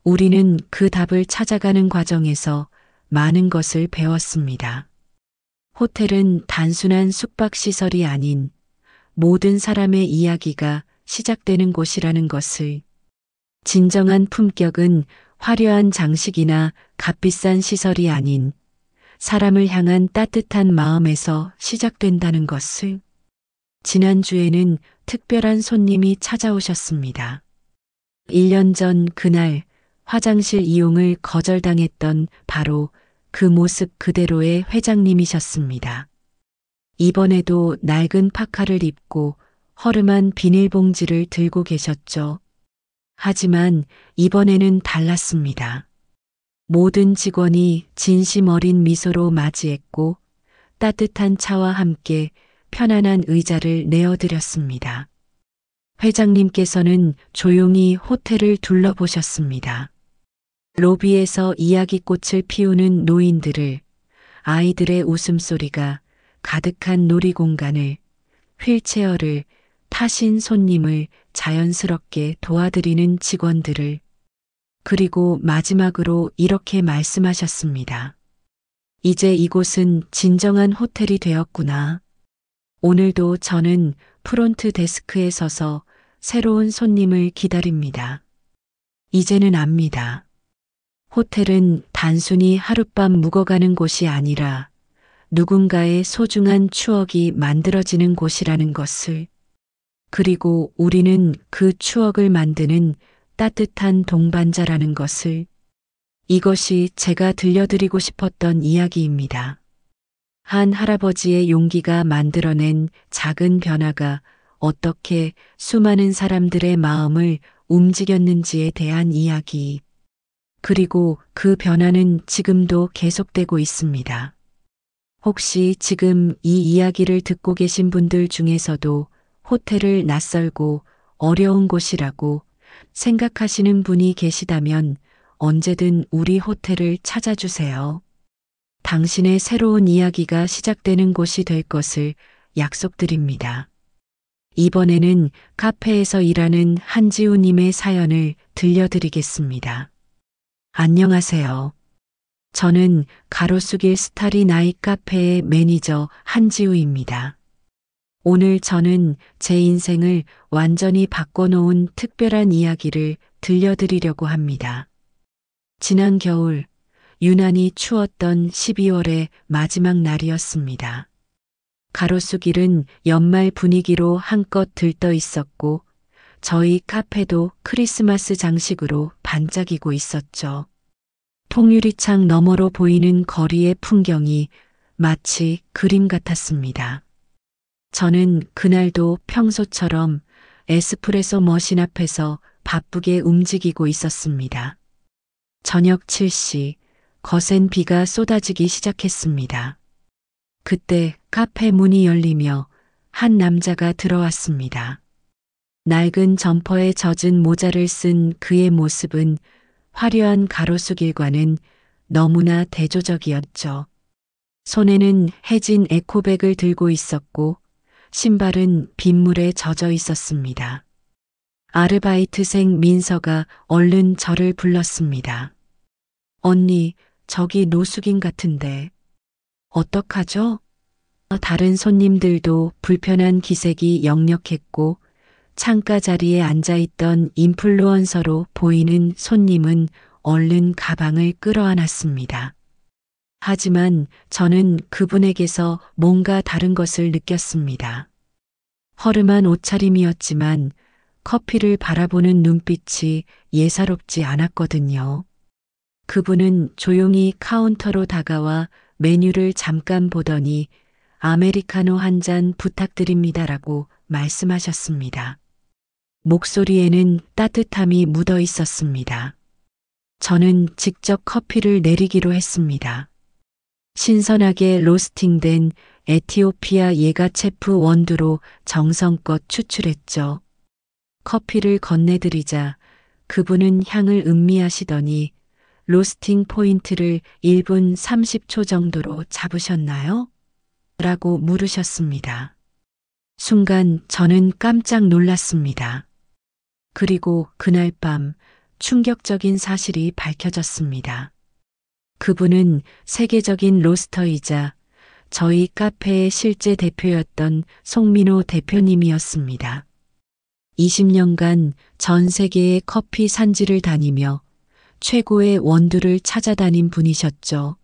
Speaker 4: 우리는 그 답을 찾아가는 과정에서 많은 것을 배웠습니다. 호텔은 단순한 숙박시설이 아닌 모든 사람의 이야기가 시작되는 곳이라는 것을, 진정한 품격은 화려한 장식이나 값비싼 시설이 아닌 사람을 향한 따뜻한 마음에서 시작된다는 것을. 지난주에는 특별한 손님이 찾아오셨습니다. 1년 전 그날 화장실 이용을 거절당했던 바로 그 모습 그대로의 회장님이셨습니다. 이번에도 낡은 파카를 입고 허름한 비닐봉지를 들고 계셨죠. 하지만 이번에는 달랐습니다. 모든 직원이 진심 어린 미소로 맞이했고, 따뜻한 차와 함께 편안한 의자를 내어드렸습니다. 회장님께서는 조용히 호텔을 둘러보셨습니다. 로비에서 이야기꽃을 피우는 노인들을, 아이들의 웃음소리가 가득한 놀이공간을, 휠체어를 타신 손님을 자연스럽게 도와드리는 직원들을, 그리고 마지막으로 이렇게 말씀하셨습니다. 이제 이곳은 진정한 호텔이 되었구나. 오늘도 저는 프론트 데스크에 서서 새로운 손님을 기다립니다. 이제는 압니다. 호텔은 단순히 하룻밤 묵어가는 곳이 아니라 누군가의 소중한 추억이 만들어지는 곳이라는 것을, 그리고 우리는 그 추억을 만드는 따뜻한 동반자라는 것을. 이것이 제가 들려드리고 싶었던 이야기입니다. 한 할아버지의 용기가 만들어낸 작은 변화가 어떻게 수많은 사람들의 마음을 움직였는지에 대한 이야기. 그리고 그 변화는 지금도 계속되고 있습니다. 혹시 지금 이 이야기를 듣고 계신 분들 중에서도 호텔을 낯설고 어려운 곳이라고 생각하시는 분이 계시다면 언제든 우리 호텔을 찾아주세요. 당신의 새로운 이야기가 시작되는 곳이 될 것을 약속드립니다. 이번에는 카페에서 일하는 한지우님의 사연을 들려드리겠습니다. 안녕하세요. 저는 가로수길 스타리 나잇 카페의 매니저 한지우입니다. 오늘 저는 제 인생을 완전히 바꿔놓은 특별한 이야기를 들려드리려고 합니다. 지난 겨울, 유난히 추웠던 12월의 마지막 날이었습니다. 가로수길은 연말 분위기로 한껏 들떠 있었고, 저희 카페도 크리스마스 장식으로 반짝이고 있었죠. 통유리창 너머로 보이는 거리의 풍경이 마치 그림 같았습니다. 저는 그날도 평소처럼 에스프레소 머신 앞에서 바쁘게 움직이고 있었습니다. 저녁 7시, 거센 비가 쏟아지기 시작했습니다. 그때 카페 문이 열리며 한 남자가 들어왔습니다. 낡은 점퍼에 젖은 모자를 쓴 그의 모습은 화려한 가로수길과는 너무나 대조적이었죠. 손에는 해진 에코백을 들고 있었고 신발은 빗물에 젖어 있었습니다. 아르바이트생 민서가 얼른 저를 불렀습니다. 언니, 저기 노숙인 같은데 어떡하죠? 다른 손님들도 불편한 기색이 역력했고 창가 자리에 앉아있던 인플루언서로 보이는 손님은 얼른 가방을 끌어안았습니다. 하지만 저는 그분에게서 뭔가 다른 것을 느꼈습니다. 허름한 옷차림이었지만 커피를 바라보는 눈빛이 예사롭지 않았거든요. 그분은 조용히 카운터로 다가와 메뉴를 잠깐 보더니 아메리카노 한 잔 부탁드립니다라고 말씀하셨습니다. 목소리에는 따뜻함이 묻어 있었습니다. 저는 직접 커피를 내리기로 했습니다. 신선하게 로스팅된 에티오피아 예가체프 원두로 정성껏 추출했죠. 커피를 건네드리자 그분은 향을 음미하시더니 로스팅 포인트를 1분 30초 정도로 잡으셨나요? 라고 물으셨습니다. 순간 저는 깜짝 놀랐습니다. 그리고 그날 밤 충격적인 사실이 밝혀졌습니다. 그분은 세계적인 로스터이자 저희 카페의 실제 대표였던 송민호 대표님이었습니다. 20년간 전 세계의 커피 산지를 다니며 최고의 원두를 찾아다닌 분이셨죠.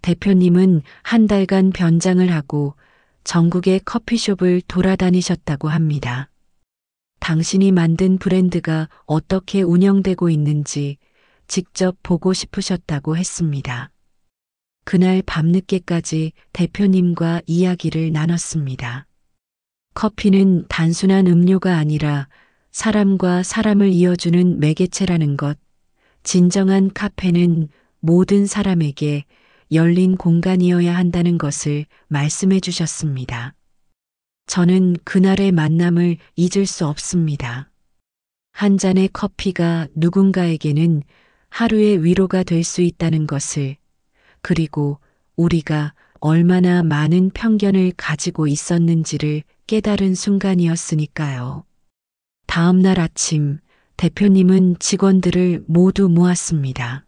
Speaker 4: 대표님은 한 달간 변장을 하고 전국의 커피숍을 돌아다니셨다고 합니다. 당신이 만든 브랜드가 어떻게 운영되고 있는지 직접 보고 싶으셨다고 했습니다. 그날 밤늦게까지 대표님과 이야기를 나눴습니다. 커피는 단순한 음료가 아니라 사람과 사람을 이어주는 매개체라는 것, 진정한 카페는 모든 사람에게 열린 공간이어야 한다는 것을 말씀해 주셨습니다. 저는 그날의 만남을 잊을 수 없습니다. 한 잔의 커피가 누군가에게는 하루의 위로가 될 수 있다는 것을, 그리고 우리가 얼마나 많은 편견을 가지고 있었는지를 깨달은 순간이었으니까요. 다음 날 아침, 대표님은 직원들을 모두 모았습니다.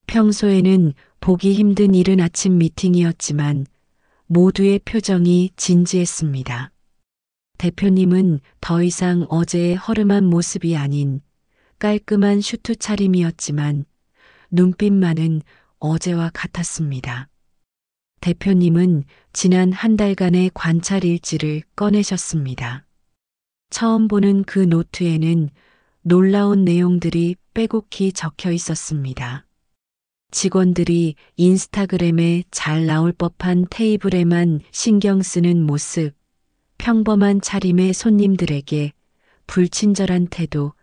Speaker 4: 평소에는 보기 힘든 이른 아침 미팅이었지만 모두의 표정이 진지했습니다. 대표님은 더 이상 어제의 허름한 모습이 아닌 깔끔한 슈트 차림이었지만 눈빛만은 어제와 같았습니다. 대표님은 지난 한 달간의 관찰 일지를 꺼내셨습니다. 처음 보는 그 노트에는 놀라운 내용들이 빼곡히 적혀 있었습니다. 직원들이 인스타그램에 잘 나올 법한 테이블에만 신경 쓰는 모습, 평범한 차림의 손님들에게 불친절한 태도,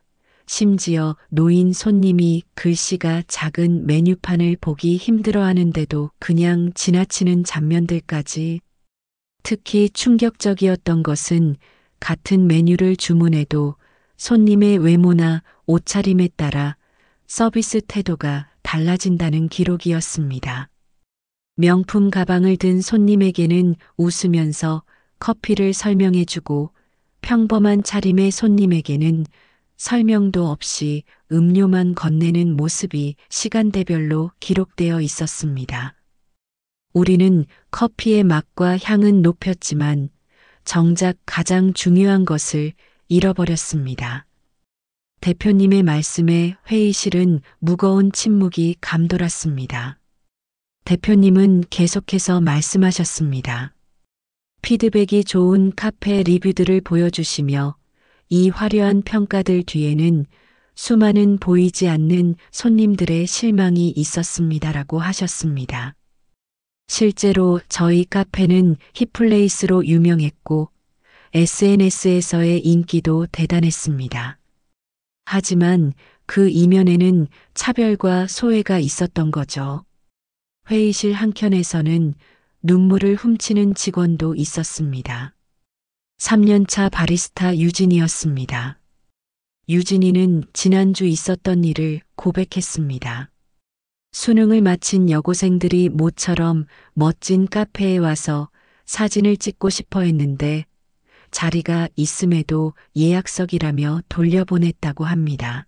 Speaker 4: 심지어 노인 손님이 글씨가 작은 메뉴판을 보기 힘들어하는데도 그냥 지나치는 장면들까지. 특히 충격적이었던 것은 같은 메뉴를 주문해도 손님의 외모나 옷차림에 따라 서비스 태도가 달라진다는 기록이었습니다. 명품 가방을 든 손님에게는 웃으면서 커피를 설명해주고 평범한 차림의 손님에게는 설명도 없이 음료만 건네는 모습이 시간대별로 기록되어 있었습니다. 우리는 커피의 맛과 향은 높였지만 정작 가장 중요한 것을 잃어버렸습니다. 대표님의 말씀에 회의실은 무거운 침묵이 감돌았습니다. 대표님은 계속해서 말씀하셨습니다. 피드백이 좋은 카페 리뷰들을 보여주시며 이 화려한 평가들 뒤에는 수많은 보이지 않는 손님들의 실망이 있었습니다라고 하셨습니다. 실제로 저희 카페는 힙플레이스로 유명했고 SNS에서의 인기도 대단했습니다. 하지만 그 이면에는 차별과 소외가 있었던 거죠. 회의실 한켠에서는 눈물을 훔치는 직원도 있었습니다. 3년차 바리스타 유진이었습니다. 유진이는 지난주 있었던 일을 고백했습니다. 수능을 마친 여고생들이 모처럼 멋진 카페에 와서 사진을 찍고 싶어 했는데 자리가 있음에도 예약석이라며 돌려보냈다고 합니다.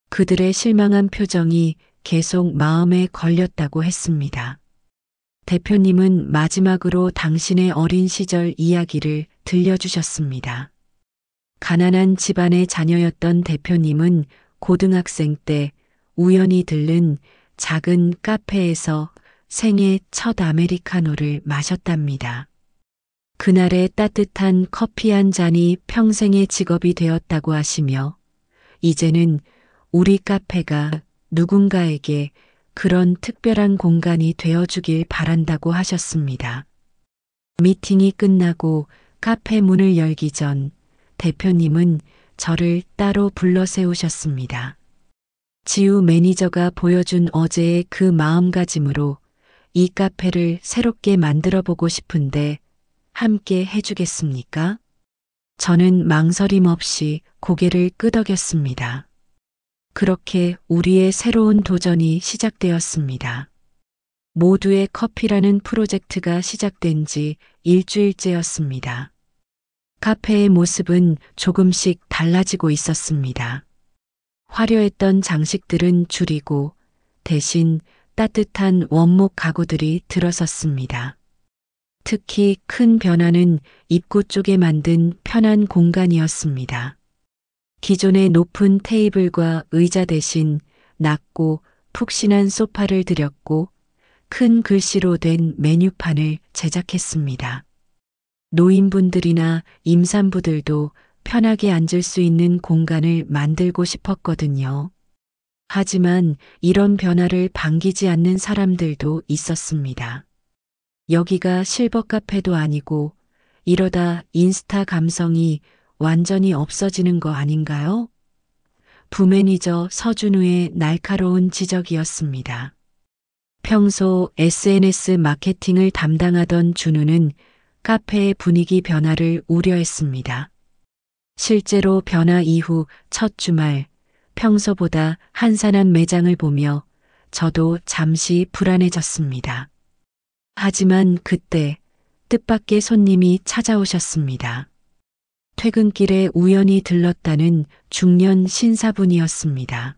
Speaker 4: 그들의 실망한 표정이 계속 마음에 걸렸다고 했습니다. 대표님은 마지막으로 당신의 어린 시절 이야기를 들려주셨습니다. 가난한 집안의 자녀였던 대표님은 고등학생 때 우연히 들른 작은 카페에서 생애 첫 아메리카노를 마셨답니다. 그날의 따뜻한 커피 한 잔이 평생의 직업이 되었다고 하시며 이제는 우리 카페가 누군가에게 그런 특별한 공간이 되어주길 바란다고 하셨습니다. 미팅이 끝나고 카페 문을 열기 전 대표님은 저를 따로 불러 세우셨습니다. 지우 매니저가 보여준 어제의 그 마음가짐으로 이 카페를 새롭게 만들어 보고 싶은데 함께 해주겠습니까? 저는 망설임 없이 고개를 끄덕였습니다. 그렇게 우리의 새로운 도전이 시작되었습니다. 모두의 커피라는 프로젝트가 시작된 지 일주일째였습니다. 카페의 모습은 조금씩 달라지고 있었습니다. 화려했던 장식들은 줄이고 대신 따뜻한 원목 가구들이 들어섰습니다. 특히 큰 변화는 입구 쪽에 만든 편한 공간이었습니다. 기존의 높은 테이블과 의자 대신 낮고 푹신한 소파를 들였고 큰 글씨로 된 메뉴판을 제작했습니다. 노인분들이나 임산부들도 편하게 앉을 수 있는 공간을 만들고 싶었거든요. 하지만 이런 변화를 반기지 않는 사람들도 있었습니다. 여기가 실버 카페도 아니고 이러다 인스타 감성이 완전히 없어지는 거 아닌가요? 부매니저 서준우의 날카로운 지적이었습니다. 평소 SNS 마케팅을 담당하던 준우는 카페의 분위기 변화를 우려했습니다. 실제로 변화 이후 첫 주말 평소보다 한산한 매장을 보며 저도 잠시 불안해졌습니다. 하지만 그때 뜻밖의 손님이 찾아오셨습니다. 퇴근길에 우연히 들렀다는 중년 신사분이었습니다.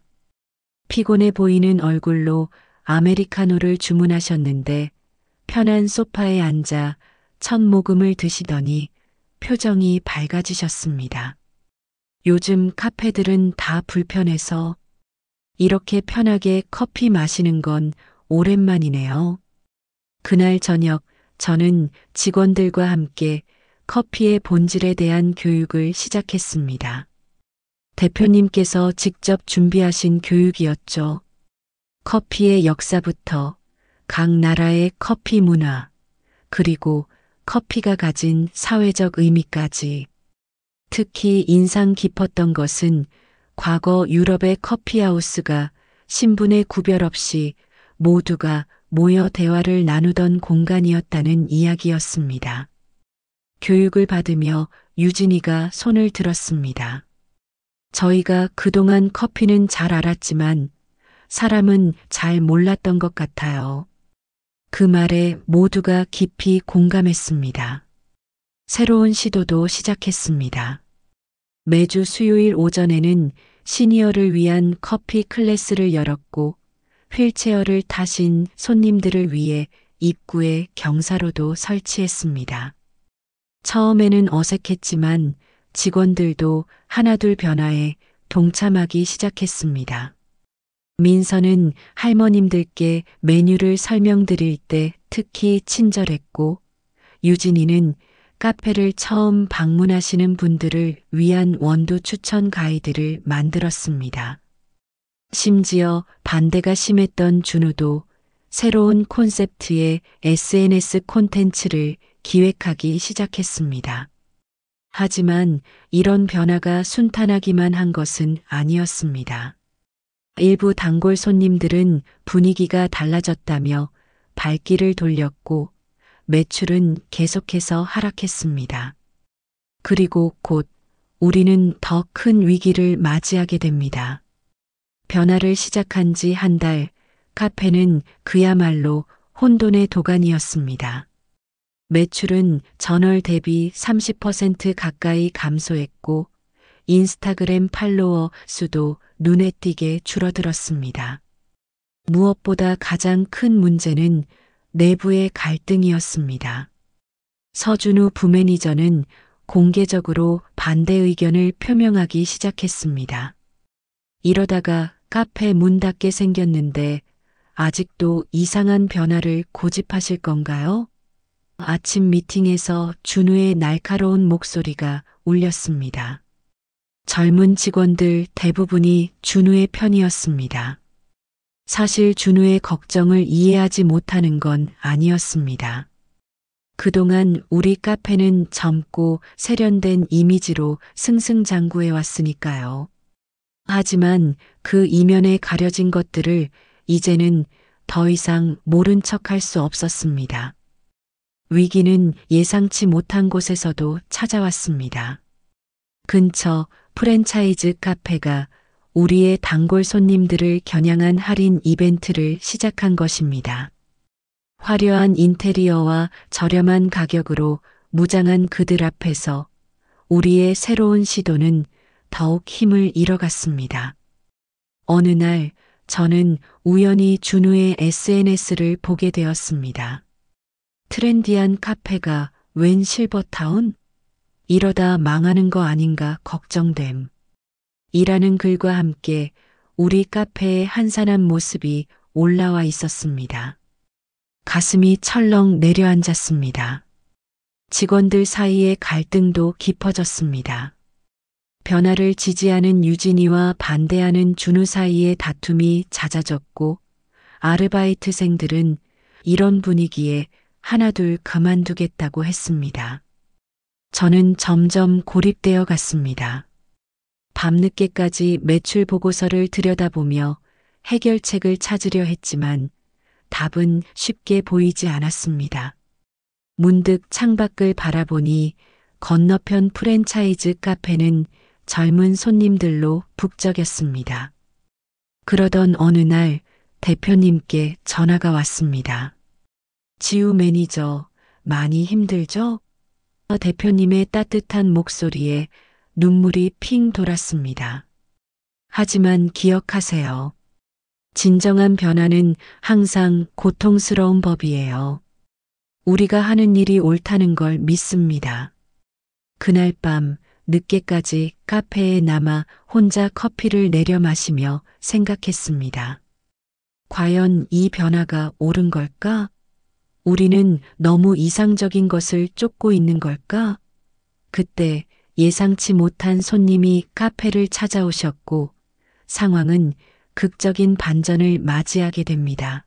Speaker 4: 피곤해 보이는 얼굴로 아메리카노를 주문하셨는데 편한 소파에 앉아 첫 모금을 드시더니 표정이 밝아지셨습니다. 요즘 카페들은 다 불편해서 이렇게 편하게 커피 마시는 건 오랜만이네요. 그날 저녁 저는 직원들과 함께 커피의 본질에 대한 교육을 시작했습니다. 대표님께서 직접 준비하신 교육이었죠. 커피의 역사부터 각 나라의 커피 문화, 그리고 커피가 가진 사회적 의미까지. 특히 인상 깊었던 것은 과거 유럽의 커피하우스가 신분의 구별 없이 모두가 모여 대화를 나누던 공간이었다는 이야기였습니다. 교육을 받으며 유진이가 손을 들었습니다. 저희가 그동안 커피는 잘 알았지만 사람은 잘 몰랐던 것 같아요. 그 말에 모두가 깊이 공감했습니다. 새로운 시도도 시작했습니다. 매주 수요일 오전에는 시니어를 위한 커피 클래스를 열었고 휠체어를 타신 손님들을 위해 입구에 경사로도 설치했습니다. 처음에는 어색했지만 직원들도 하나둘 변화에 동참하기 시작했습니다. 민서는 할머님들께 메뉴를 설명드릴 때 특히 친절했고 유진이는 카페를 처음 방문하시는 분들을 위한 원두 추천 가이드를 만들었습니다. 심지어 반대가 심했던 준우도 새로운 콘셉트의 SNS 콘텐츠를 기획하기 시작했습니다. 하지만 이런 변화가 순탄하기만 한 것은 아니었습니다. 일부 단골 손님들은 분위기가 달라졌다며 발길을 돌렸고 매출은 계속해서 하락했습니다. 그리고 곧 우리는 더 큰 위기를 맞이하게 됩니다. 변화를 시작한 지 한 달, 카페는 그야말로 혼돈의 도가니였습니다. 매출은 전월 대비 30% 가까이 감소했고 인스타그램 팔로워 수도 눈에 띄게 줄어들었습니다. 무엇보다 가장 큰 문제는 내부의 갈등이었습니다. 서준우 부매니저는 공개적으로 반대 의견을 표명하기 시작했습니다. 이러다가 카페 문 닫게 생겼는데 아직도 이상한 변화를 고집하실 건가요? 아침 미팅에서 준우의 날카로운 목소리가 울렸습니다. 젊은 직원들 대부분이 준우의 편이었습니다. 사실 준우의 걱정을 이해하지 못하는 건 아니었습니다. 그동안 우리 카페는 젊고 세련된 이미지로 승승장구해 왔으니까요. 하지만 그 이면에 가려진 것들을 이제는 더 이상 모른 척할 수 없었습니다. 위기는 예상치 못한 곳에서도 찾아왔습니다. 근처 프랜차이즈 카페가 우리의 단골 손님들을 겨냥한 할인 이벤트를 시작한 것입니다. 화려한 인테리어와 저렴한 가격으로 무장한 그들 앞에서 우리의 새로운 시도는 더욱 힘을 잃어갔습니다. 어느 날 저는 우연히 준우의 SNS를 보게 되었습니다. 트렌디한 카페가 웬 실버타운? 이러다 망하는 거 아닌가 걱정됨. 이라는 글과 함께 우리 카페의 한산한 모습이 올라와 있었습니다. 가슴이 철렁 내려앉았습니다. 직원들 사이의 갈등도 깊어졌습니다. 변화를 지지하는 유진이와 반대하는 준우 사이의 다툼이 잦아졌고 아르바이트생들은 이런 분위기에 하나둘 그만두겠다고 했습니다. 저는 점점 고립되어 갔습니다. 밤늦게까지 매출 보고서를 들여다보며 해결책을 찾으려 했지만 답은 쉽게 보이지 않았습니다. 문득 창밖을 바라보니 건너편 프랜차이즈 카페는 젊은 손님들로 북적였습니다. 그러던 어느 날 대표님께 전화가 왔습니다. 지우 매니저, 많이 힘들죠? 대표님의 따뜻한 목소리에 눈물이 핑 돌았습니다. 하지만 기억하세요. 진정한 변화는 항상 고통스러운 법이에요. 우리가 하는 일이 옳다는 걸 믿습니다. 그날 밤 늦게까지 카페에 남아 혼자 커피를 내려 마시며 생각했습니다. 과연 이 변화가 옳은 걸까? 우리는 너무 이상적인 것을 쫓고 있는 걸까? 그때 예상치 못한 손님이 카페를 찾아오셨고 상황은 극적인 반전을 맞이하게 됩니다.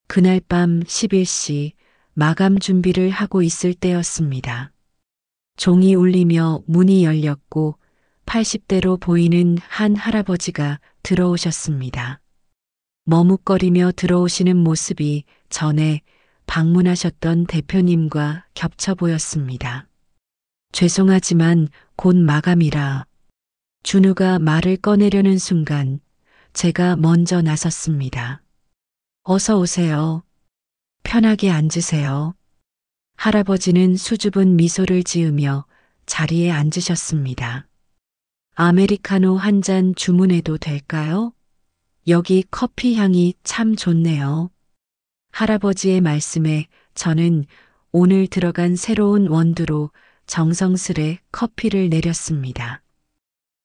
Speaker 4: 그날 밤 11시 마감 준비를 하고 있을 때였습니다. 종이 울리며 문이 열렸고 80대로 보이는 한 할아버지가 들어오셨습니다. 머뭇거리며 들어오시는 모습이 전에 방문하셨던 대표님과 겹쳐 보였습니다. 죄송하지만 곧 마감이라. 준우가 말을 꺼내려는 순간 제가 먼저 나섰습니다. 어서 오세요. 편하게 앉으세요. 할아버지는 수줍은 미소를 지으며 자리에 앉으셨습니다. 아메리카노 한 잔 주문해도 될까요? 여기 커피 향이 참 좋네요. 할아버지의 말씀에 저는 오늘 들어간 새로운 원두로 정성스레 커피를 내렸습니다.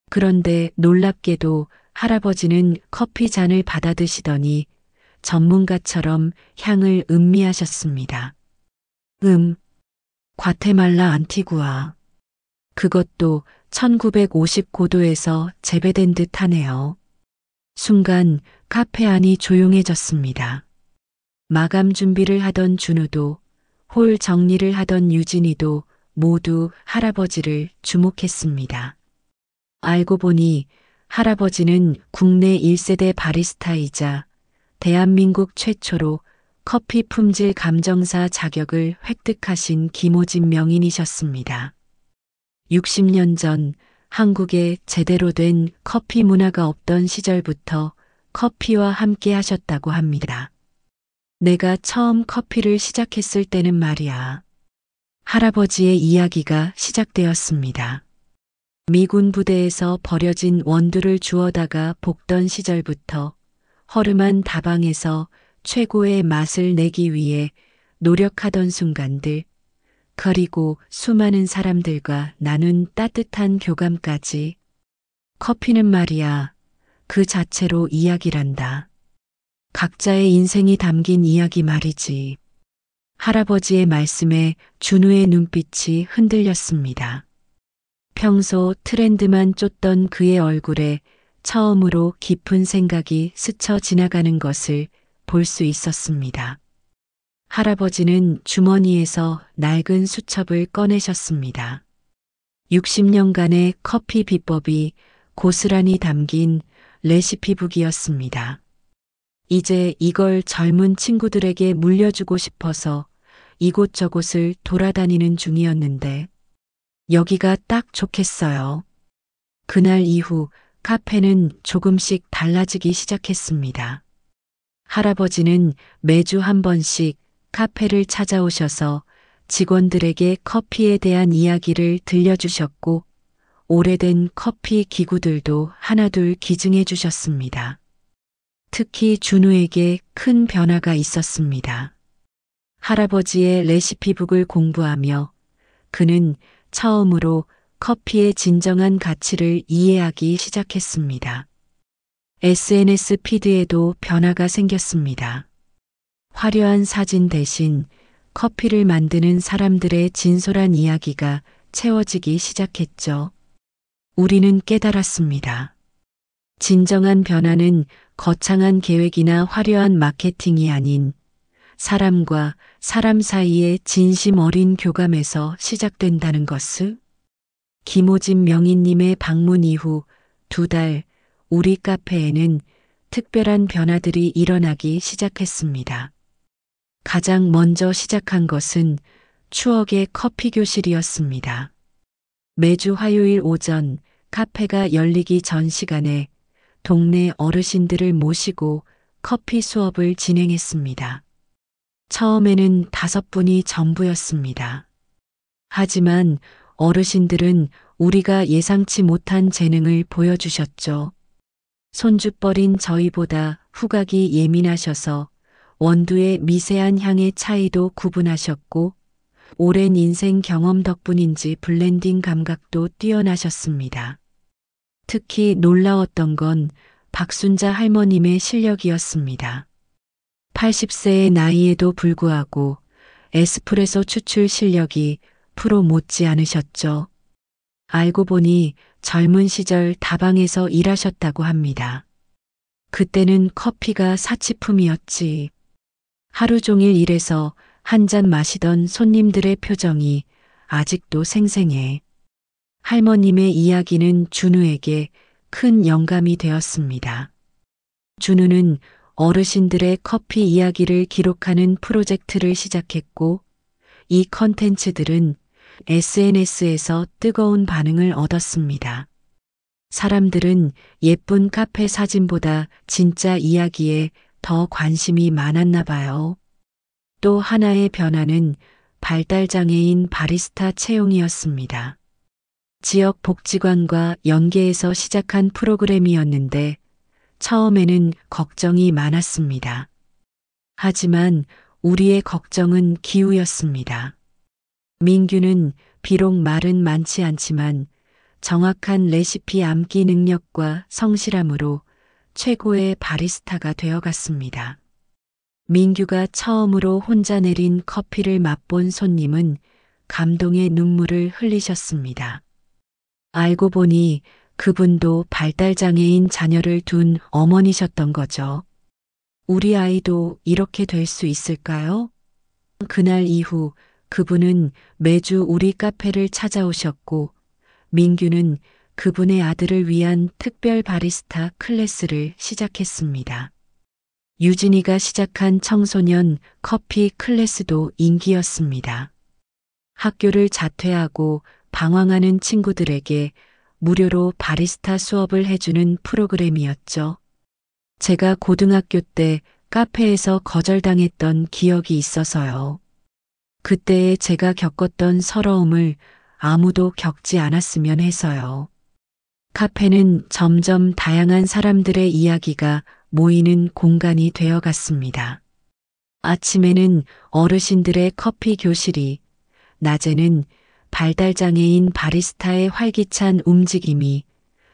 Speaker 4: 그런데 놀랍게도 할아버지는 커피 잔을 받아 드시더니 전문가처럼 향을 음미하셨습니다. 과테말라 안티구아. 그것도 1950고도에서 재배된 듯 하네요. 순간 카페 안이 조용해졌습니다. 마감 준비를 하던 준우도 홀 정리를 하던 유진이도 모두 할아버지를 주목했습니다. 알고 보니 할아버지는 국내 1세대 바리스타이자 대한민국 최초로 커피 품질 감정사 자격을 획득하신 김호진 명인이셨습니다. 60년 전 한국에 제대로 된 커피 문화가 없던 시절부터 커피와 함께 하셨다고 합니다. 내가 처음 커피를 시작했을 때는 말이야. 할아버지의 이야기가 시작되었습니다. 미군 부대에서 버려진 원두를 주워다가 볶던 시절부터 허름한 다방에서 최고의 맛을 내기 위해 노력하던 순간들, 그리고 수많은 사람들과 나눈 따뜻한 교감까지. 커피는 말이야, 그 자체로 이야기란다. 각자의 인생이 담긴 이야기 말이지. 할아버지의 말씀에 준우의 눈빛이 흔들렸습니다. 평소 트렌드만 쫓던 그의 얼굴에 처음으로 깊은 생각이 스쳐 지나가는 것을 볼 수 있었습니다. 할아버지는 주머니에서 낡은 수첩을 꺼내셨습니다. 60년간의 커피 비법이 고스란히 담긴 레시피북이었습니다. 이제 이걸 젊은 친구들에게 물려주고 싶어서 이곳저곳을 돌아다니는 중이었는데 여기가 딱 좋겠어요. 그날 이후 카페는 조금씩 달라지기 시작했습니다. 할아버지는 매주 한 번씩 카페를 찾아오셔서 직원들에게 커피에 대한 이야기를 들려주셨고 오래된 커피 기구들도 하나둘 기증해 주셨습니다. 특히 준우에게 큰 변화가 있었습니다. 할아버지의 레시피북을 공부하며 그는 처음으로 커피의 진정한 가치를 이해하기 시작했습니다. SNS 피드에도 변화가 생겼습니다. 화려한 사진 대신 커피를 만드는 사람들의 진솔한 이야기가 채워지기 시작했죠. 우리는 깨달았습니다. 진정한 변화는 거창한 계획이나 화려한 마케팅이 아닌 사람과 사람 사이의 진심 어린 교감에서 시작된다는 것을. 김호진 명인님의 방문 이후 2달 우리 카페에는 특별한 변화들이 일어나기 시작했습니다. 가장 먼저 시작한 것은 추억의 커피 교실이었습니다. 매주 화요일 오전 카페가 열리기 전 시간에 동네 어르신들을 모시고 커피 수업을 진행했습니다. 처음에는 5분이 전부였습니다. 하지만 어르신들은 우리가 예상치 못한 재능을 보여주셨죠. 손주뻘인 저희보다 후각이 예민하셔서 원두의 미세한 향의 차이도 구분하셨고 오랜 인생 경험 덕분인지 블렌딩 감각도 뛰어나셨습니다. 특히 놀라웠던 건 박순자 할머님의 실력이었습니다. 80세의 나이에도 불구하고 에스프레소 추출 실력이 프로 못지 않으셨죠. 알고 보니 젊은 시절 다방에서 일하셨다고 합니다. 그때는 커피가 사치품이었지. 하루 종일 일해서 한 잔 마시던 손님들의 표정이 아직도 생생해. 할머님의 이야기는 준우에게 큰 영감이 되었습니다. 준우는 어르신들의 커피 이야기를 기록하는 프로젝트를 시작했고 이 컨텐츠들은 SNS에서 뜨거운 반응을 얻었습니다. 사람들은 예쁜 카페 사진보다 진짜 이야기에 더 관심이 많았나 봐요. 또 하나의 변화는 발달장애인 바리스타 채용이었습니다. 지역 복지관과 연계해서 시작한 프로그램이었는데 처음에는 걱정이 많았습니다. 하지만 우리의 걱정은 기우였습니다. 민규는 비록 말은 많지 않지만 정확한 레시피 암기 능력과 성실함으로 최고의 바리스타가 되어갔습니다. 민규가 처음으로 혼자 내린 커피를 맛본 손님은 감동의 눈물을 흘리셨습니다. 알고 보니 그분도 발달장애인 자녀를 둔 어머니셨던 거죠. 우리 아이도 이렇게 될 수 있을까요? 그날 이후 그분은 매주 우리 카페를 찾아오셨고 민규는 그분의 아들을 위한 특별 바리스타 클래스를 시작했습니다. 유진이가 시작한 청소년 커피 클래스도 인기였습니다. 학교를 자퇴하고 방황하는 친구들에게 무료로 바리스타 수업을 해주는 프로그램이었죠. 제가 고등학교 때 카페에서 거절당했던 기억이 있어서요. 그때에 제가 겪었던 서러움을 아무도 겪지 않았으면 해서요. 카페는 점점 다양한 사람들의 이야기가 모이는 공간이 되어갔습니다. 아침에는 어르신들의 커피 교실이, 낮에는 발달장애인 바리스타의 활기찬 움직임이,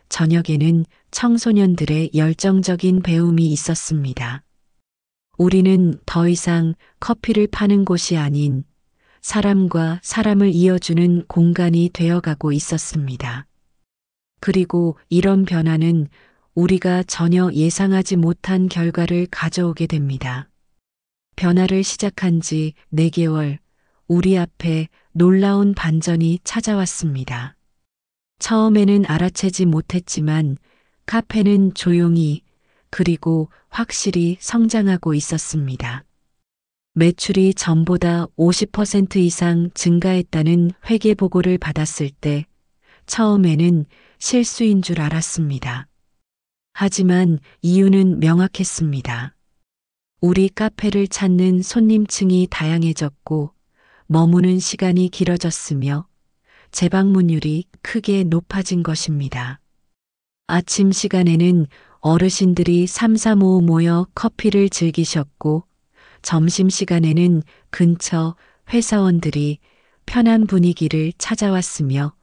Speaker 4: 저녁에는 청소년들의 열정적인 배움이 있었습니다. 우리는 더 이상 커피를 파는 곳이 아닌 사람과 사람을 이어주는 공간이 되어가고 있었습니다. 그리고 이런 변화는 우리가 전혀 예상하지 못한 결과를 가져오게 됩니다. 변화를 시작한 지 4개월, 우리 앞에 놀라운 반전이 찾아왔습니다. 처음에는 알아채지 못했지만 카페는 조용히 그리고 확실히 성장하고 있었습니다. 매출이 전보다 50% 이상 증가했다는 회계 보고를 받았을 때 처음에는 실수인 줄 알았습니다. 하지만 이유는 명확했습니다. 우리 카페를 찾는 손님층이 다양해졌고 머무는 시간이 길어졌으며 재방문율이 크게 높아진 것입니다. 아침 시간에는 어르신들이 삼삼오오 모여 커피를 즐기셨고 점심시간에는 근처 회사원들이 편한 분위기를 찾아왔으며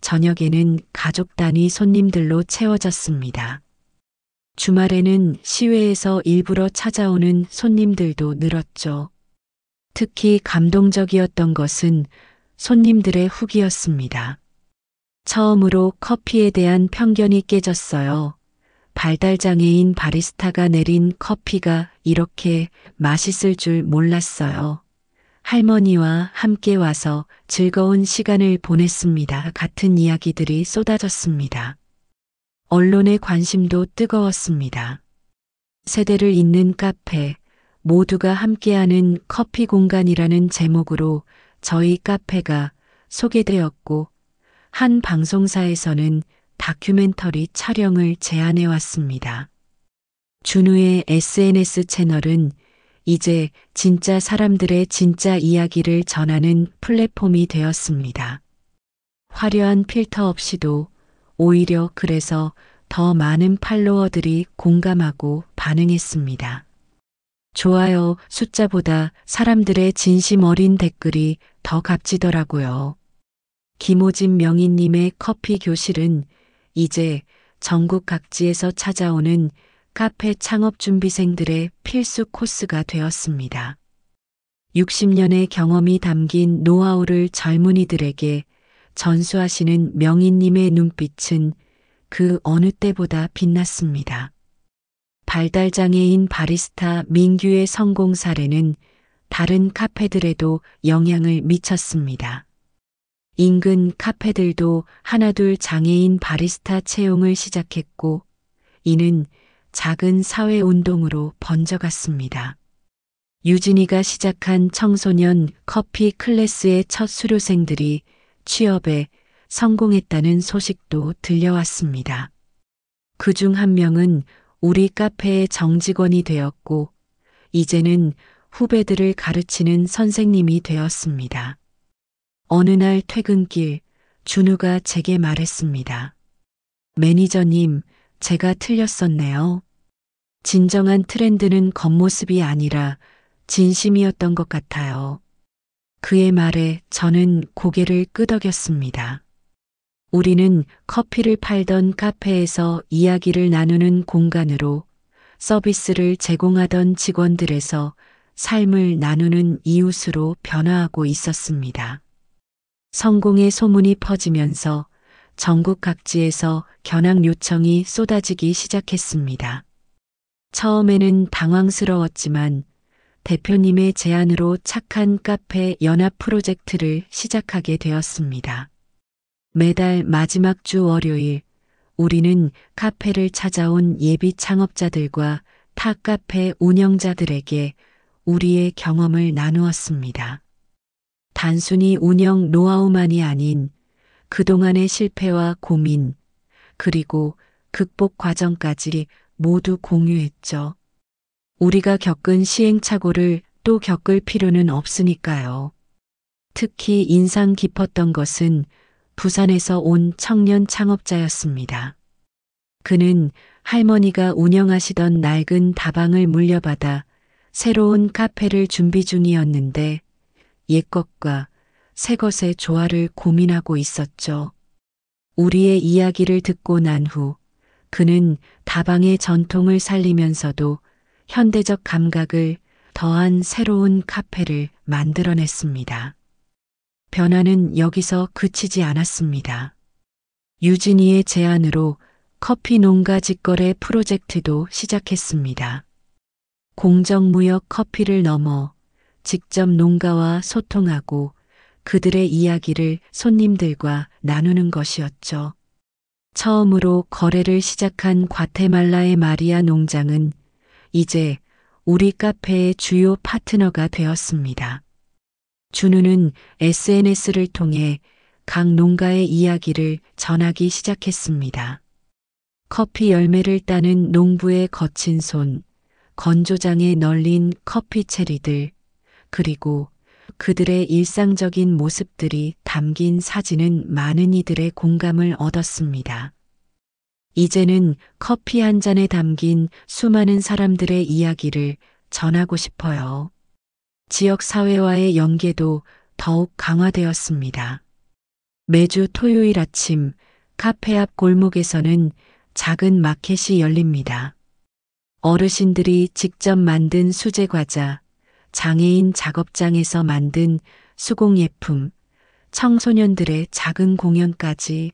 Speaker 4: 저녁에는 가족 단위 손님들로 채워졌습니다. 주말에는 시외에서 일부러 찾아오는 손님들도 늘었죠. 특히 감동적이었던 것은 손님들의 후기였습니다. 처음으로 커피에 대한 편견이 깨졌어요. 발달장애인 바리스타가 내린 커피가 이렇게 맛있을 줄 몰랐어요. 할머니와 함께 와서 즐거운 시간을 보냈습니다. 같은 이야기들이 쏟아졌습니다. 언론의 관심도 뜨거웠습니다. 세대를 잇는 카페, 모두가 함께하는 커피 공간이라는 제목으로 저희 카페가 소개되었고 한 방송사에서는 다큐멘터리 촬영을 제안해 왔습니다. 준우의 SNS 채널은 이제 진짜 사람들의 진짜 이야기를 전하는 플랫폼이 되었습니다. 화려한 필터 없이도 오히려 그래서 더 많은 팔로워들이 공감하고 반응했습니다. 좋아요 숫자보다 사람들의 진심 어린 댓글이 더 값지더라고요. 김호진 명인님의 커피 교실은 이제 전국 각지에서 찾아오는 카페 창업 준비생들의 필수 코스가 되었습니다. 60년의 경험이 담긴 노하우를 젊은이들에게 전수하시는 명인님의 눈빛은 그 어느 때보다 빛났습니다. 발달장애인 바리스타 민규의 성공 사례는 다른 카페들에도 영향을 미쳤습니다. 인근 카페들도 하나둘 장애인 바리스타 채용을 시작했고 이는 작은 사회운동으로 번져갔습니다. 유진이가 시작한 청소년 커피 클래스의 첫 수료생들이 취업에 성공했다는 소식도 들려왔습니다. 그중 한 명은 우리 카페의 정직원이 되었고, 이제는 후배들을 가르치는 선생님이 되었습니다. 어느 날 퇴근길, 준우가 제게 말했습니다. 매니저님, 제가 틀렸었네요. 진정한 트렌드는 겉모습이 아니라 진심이었던 것 같아요. 그의 말에 저는 고개를 끄덕였습니다. 우리는 커피를 팔던 카페에서 이야기를 나누는 공간으로 서비스를 제공하던 직원들에서 삶을 나누는 이웃으로 변화하고 있었습니다. 성공의 소문이 퍼지면서 전국 각지에서 견학 요청이 쏟아지기 시작했습니다. 처음에는 당황스러웠지만 대표님의 제안으로 착한 카페 연합 프로젝트를 시작하게 되었습니다. 매달 마지막 주 월요일, 우리는 카페를 찾아온 예비 창업자들과 타 카페 운영자들에게 우리의 경험을 나누었습니다. 단순히 운영 노하우만이 아닌 그동안의 실패와 고민, 그리고 극복 과정까지 모두 공유했죠. 우리가 겪은 시행착오를 또 겪을 필요는 없으니까요. 특히 인상 깊었던 것은 부산에서 온 청년 창업자였습니다. 그는 할머니가 운영하시던 낡은 다방을 물려받아 새로운 카페를 준비 중이었는데 옛것과 새것의 조화를 고민하고 있었죠. 우리의 이야기를 듣고 난 후 그는 다방의 전통을 살리면서도 현대적 감각을 더한 새로운 카페를 만들어냈습니다. 변화는 여기서 그치지 않았습니다. 유진이의 제안으로 커피 농가 직거래 프로젝트도 시작했습니다. 공정무역 커피를 넘어 직접 농가와 소통하고 그들의 이야기를 손님들과 나누는 것이었죠. 처음으로 거래를 시작한 과테말라의 마리아 농장은 이제 우리 카페의 주요 파트너가 되었습니다. 준우는 SNS를 통해 각 농가의 이야기를 전하기 시작했습니다. 커피 열매를 따는 농부의 거친 손, 건조장에 널린 커피 체리들, 그리고 그들의 일상적인 모습들이 담긴 사진은 많은 이들의 공감을 얻었습니다. 이제는 커피 한 잔에 담긴 수많은 사람들의 이야기를 전하고 싶어요. 지역 사회와의 연계도 더욱 강화되었습니다. 매주 토요일 아침 카페 앞 골목에서는 작은 마켓이 열립니다. 어르신들이 직접 만든 수제 과자, 장애인 작업장에서 만든 수공예품, 청소년들의 작은 공연까지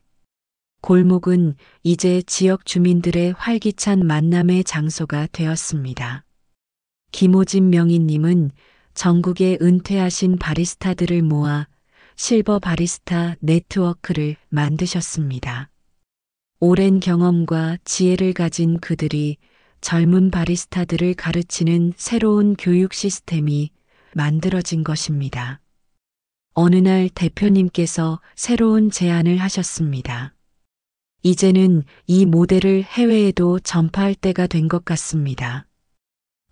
Speaker 4: 골목은 이제 지역 주민들의 활기찬 만남의 장소가 되었습니다. 김호진 명인님은 전국의 은퇴하신 바리스타들을 모아 실버 바리스타 네트워크를 만드셨습니다. 오랜 경험과 지혜를 가진 그들이 젊은 바리스타들을 가르치는 새로운 교육 시스템이 만들어진 것입니다. 어느 날 대표님께서 새로운 제안을 하셨습니다. 이제는 이 모델을 해외에도 전파할 때가 된 것 같습니다.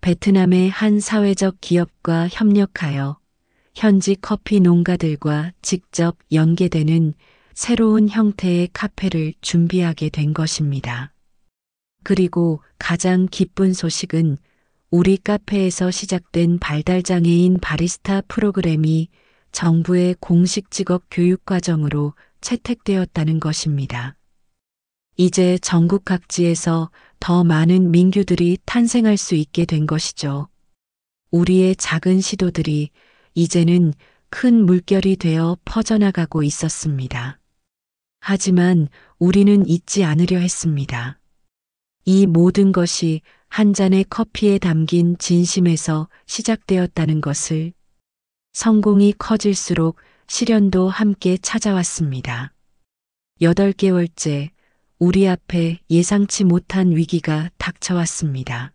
Speaker 4: 베트남의 한 사회적 기업과 협력하여 현지 커피 농가들과 직접 연계되는 새로운 형태의 카페를 준비하게 된 것입니다. 그리고 가장 기쁜 소식은 우리 카페에서 시작된 발달장애인 바리스타 프로그램이 정부의 공식 직업 교육 과정으로 채택되었다는 것입니다. 이제 전국 각지에서 더 많은 민규들이 탄생할 수 있게 된 것이죠. 우리의 작은 시도들이 이제는 큰 물결이 되어 퍼져나가고 있었습니다. 하지만 우리는 잊지 않으려 했습니다. 이 모든 것이 한 잔의 커피에 담긴 진심에서 시작되었다는 것을. 성공이 커질수록 시련도 함께 찾아왔습니다. 8개월째 우리 앞에 예상치 못한 위기가 닥쳐왔습니다.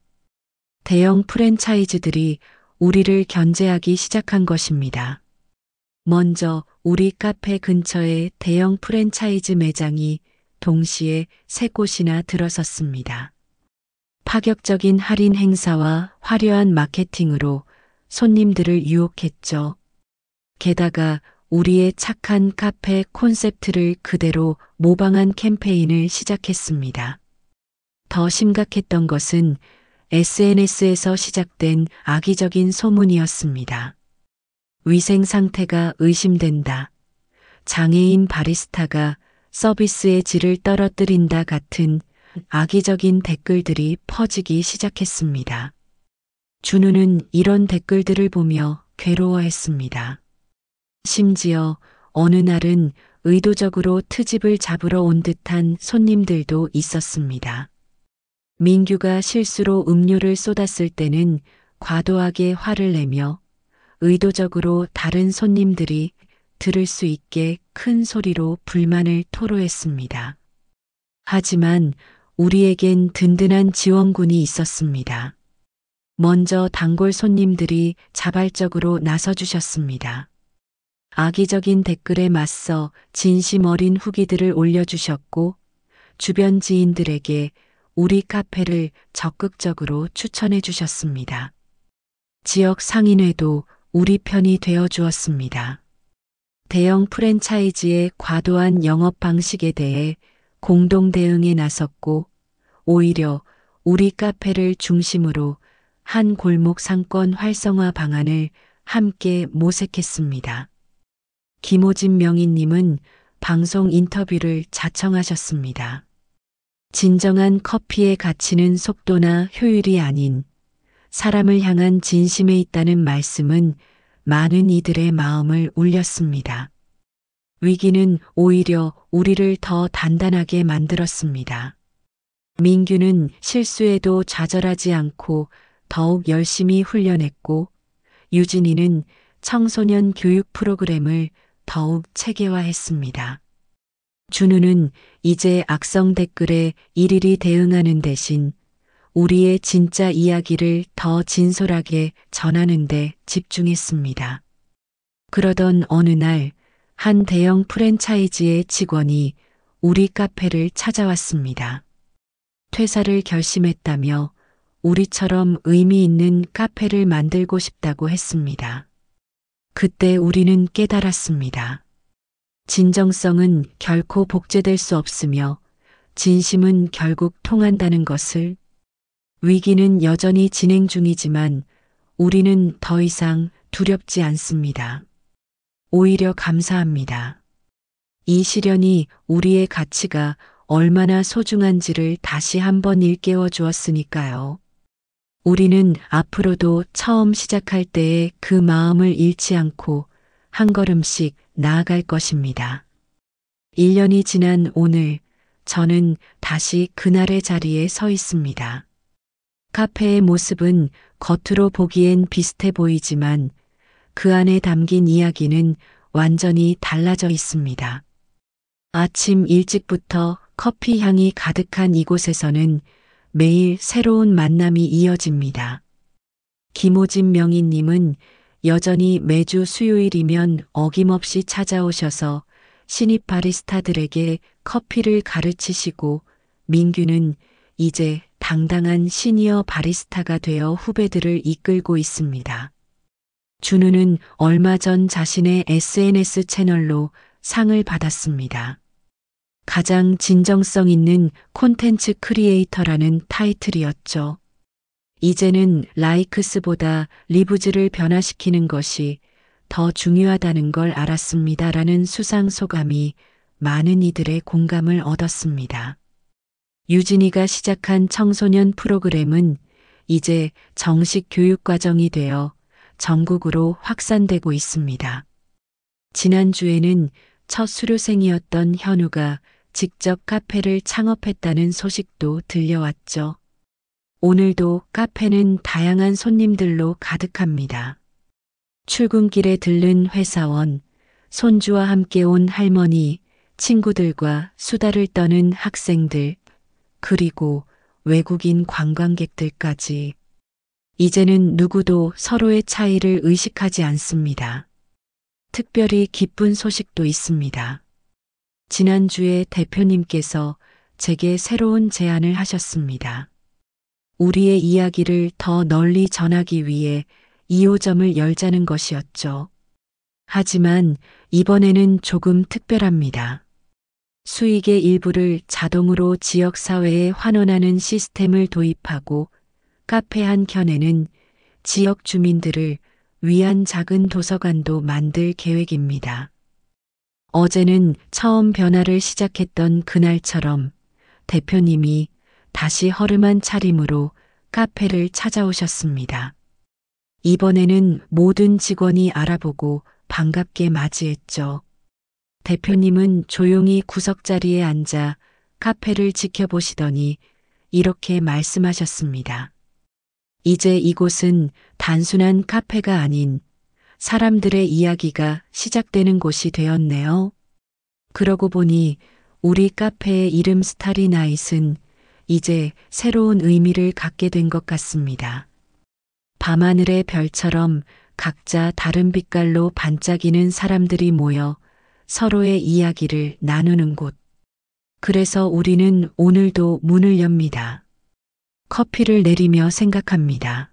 Speaker 4: 대형 프랜차이즈들이 우리를 견제하기 시작한 것입니다. 먼저 우리 카페 근처에 대형 프랜차이즈 매장이 동시에 3곳이나 들어섰습니다. 파격적인 할인 행사와 화려한 마케팅으로 손님들을 유혹했죠. 게다가 우리의 착한 카페 콘셉트를 그대로 모방한 캠페인을 시작했습니다. 더 심각했던 것은 SNS에서 시작된 악의적인 소문이었습니다. 위생 상태가 의심된다. 장애인 바리스타가 서비스의 질을 떨어뜨린다 같은 악의적인 댓글들이 퍼지기 시작했습니다. 준우는 이런 댓글들을 보며 괴로워했습니다. 심지어 어느 날은 의도적으로 트집을 잡으러 온 듯한 손님들도 있었습니다. 민규가 실수로 음료를 쏟았을 때는 과도하게 화를 내며 의도적으로 다른 손님들이 들을 수 있게 큰 소리로 불만을 토로했습니다. 하지만 우리에겐 든든한 지원군이 있었습니다. 먼저 단골 손님들이 자발적으로 나서주셨습니다. 악의적인 댓글에 맞서 진심 어린 후기들을 올려주셨고 주변 지인들에게 우리 카페를 적극적으로 추천해 주셨습니다. 지역 상인회도 우리 편이 되어 주었습니다. 대형 프랜차이즈의 과도한 영업 방식에 대해 공동 대응에 나섰고 오히려 우리 카페를 중심으로 한 골목 상권 활성화 방안을 함께 모색했습니다. 김호진 명인님은 방송 인터뷰를 자청하셨습니다. 진정한 커피의 가치는 속도나 효율이 아닌 사람을 향한 진심에 있다는 말씀은 많은 이들의 마음을 울렸습니다. 위기는 오히려 우리를 더 단단하게 만들었습니다. 민규는 실수에도 좌절하지 않고 더욱 열심히 훈련했고 유진이는 청소년 교육 프로그램을 더욱 체계화했습니다. 준우는 이제 악성 댓글에 일일이 대응하는 대신 우리의 진짜 이야기를 더 진솔하게 전하는 데 집중했습니다. 그러던 어느 날 한 대형 프랜차이즈의 직원이 우리 카페를 찾아왔습니다. 퇴사를 결심했다며 우리처럼 의미 있는 카페를 만들고 싶다고 했습니다. 그때 우리는 깨달았습니다. 진정성은 결코 복제될 수 없으며 진심은 결국 통한다는 것을. 위기는 여전히 진행 중이지만 우리는 더 이상 두렵지 않습니다. 오히려 감사합니다. 이 시련이 우리의 가치가 얼마나 소중한지를 다시 한번 일깨워 주었으니까요. 우리는 앞으로도 처음 시작할 때의 그 마음을 잃지 않고 한 걸음씩 나아갈 것입니다. 1년이 지난 오늘 저는 다시 그날의 자리에 서 있습니다. 카페의 모습은 겉으로 보기엔 비슷해 보이지만 그 안에 담긴 이야기는 완전히 달라져 있습니다. 아침 일찍부터 커피 향이 가득한 이곳에서는 매일 새로운 만남이 이어집니다. 김호진 명인님은 여전히 매주 수요일이면 어김없이 찾아오셔서 신입 바리스타들에게 커피를 가르치시고 민규는 이제 당당한 시니어 바리스타가 되어 후배들을 이끌고 있습니다. 준우는 얼마 전 자신의 SNS 채널로 상을 받았습니다. 가장 진정성 있는 콘텐츠 크리에이터라는 타이틀이었죠. 이제는 라이크스보다 리브즈를 변화시키는 것이 더 중요하다는 걸 알았습니다라는 수상 소감이 많은 이들의 공감을 얻었습니다. 유진이가 시작한 청소년 프로그램은 이제 정식 교육 과정이 되어 전국으로 확산되고 있습니다. 지난주에는 첫 수료생이었던 현우가 직접 카페를 창업했다는 소식도 들려왔죠. 오늘도 카페는 다양한 손님들로 가득합니다. 출근길에 들른 회사원, 손주와 함께 온 할머니, 친구들과 수다를 떠는 학생들, 그리고 외국인 관광객들까지. 이제는 누구도 서로의 차이를 의식하지 않습니다. 특별히 기쁜 소식도 있습니다. 지난주에 대표님께서 제게 새로운 제안을 하셨습니다. 우리의 이야기를 더 널리 전하기 위해 2호점을 열자는 것이었죠. 하지만 이번에는 조금 특별합니다. 수익의 일부를 자동으로 지역사회에 환원하는 시스템을 도입하고 카페 한 켠에는 지역 주민들을 위한 작은 도서관도 만들 계획입니다. 어제는 처음 변화를 시작했던 그날처럼 대표님이 다시 허름한 차림으로 카페를 찾아오셨습니다. 이번에는 모든 직원이 알아보고 반갑게 맞이했죠. 대표님은 조용히 구석자리에 앉아 카페를 지켜보시더니 이렇게 말씀하셨습니다. 이제 이곳은 단순한 카페가 아닌 사람들의 이야기가 시작되는 곳이 되었네요. 그러고 보니 우리 카페의 이름 스타리나잇은 이제 새로운 의미를 갖게 된 것 같습니다. 밤하늘의 별처럼 각자 다른 빛깔로 반짝이는 사람들이 모여 서로의 이야기를 나누는 곳. 그래서 우리는 오늘도 문을 엽니다. 커피를 내리며 생각합니다.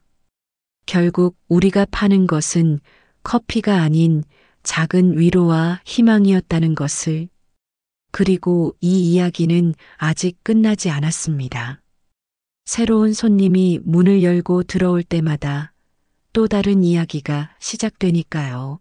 Speaker 4: 결국 우리가 파는 것은 커피가 아닌 작은 위로와 희망이었다는 것을. 그리고 이 이야기는 아직 끝나지 않았습니다. 새로운 손님이 문을 열고 들어올 때마다 또 다른 이야기가 시작되니까요.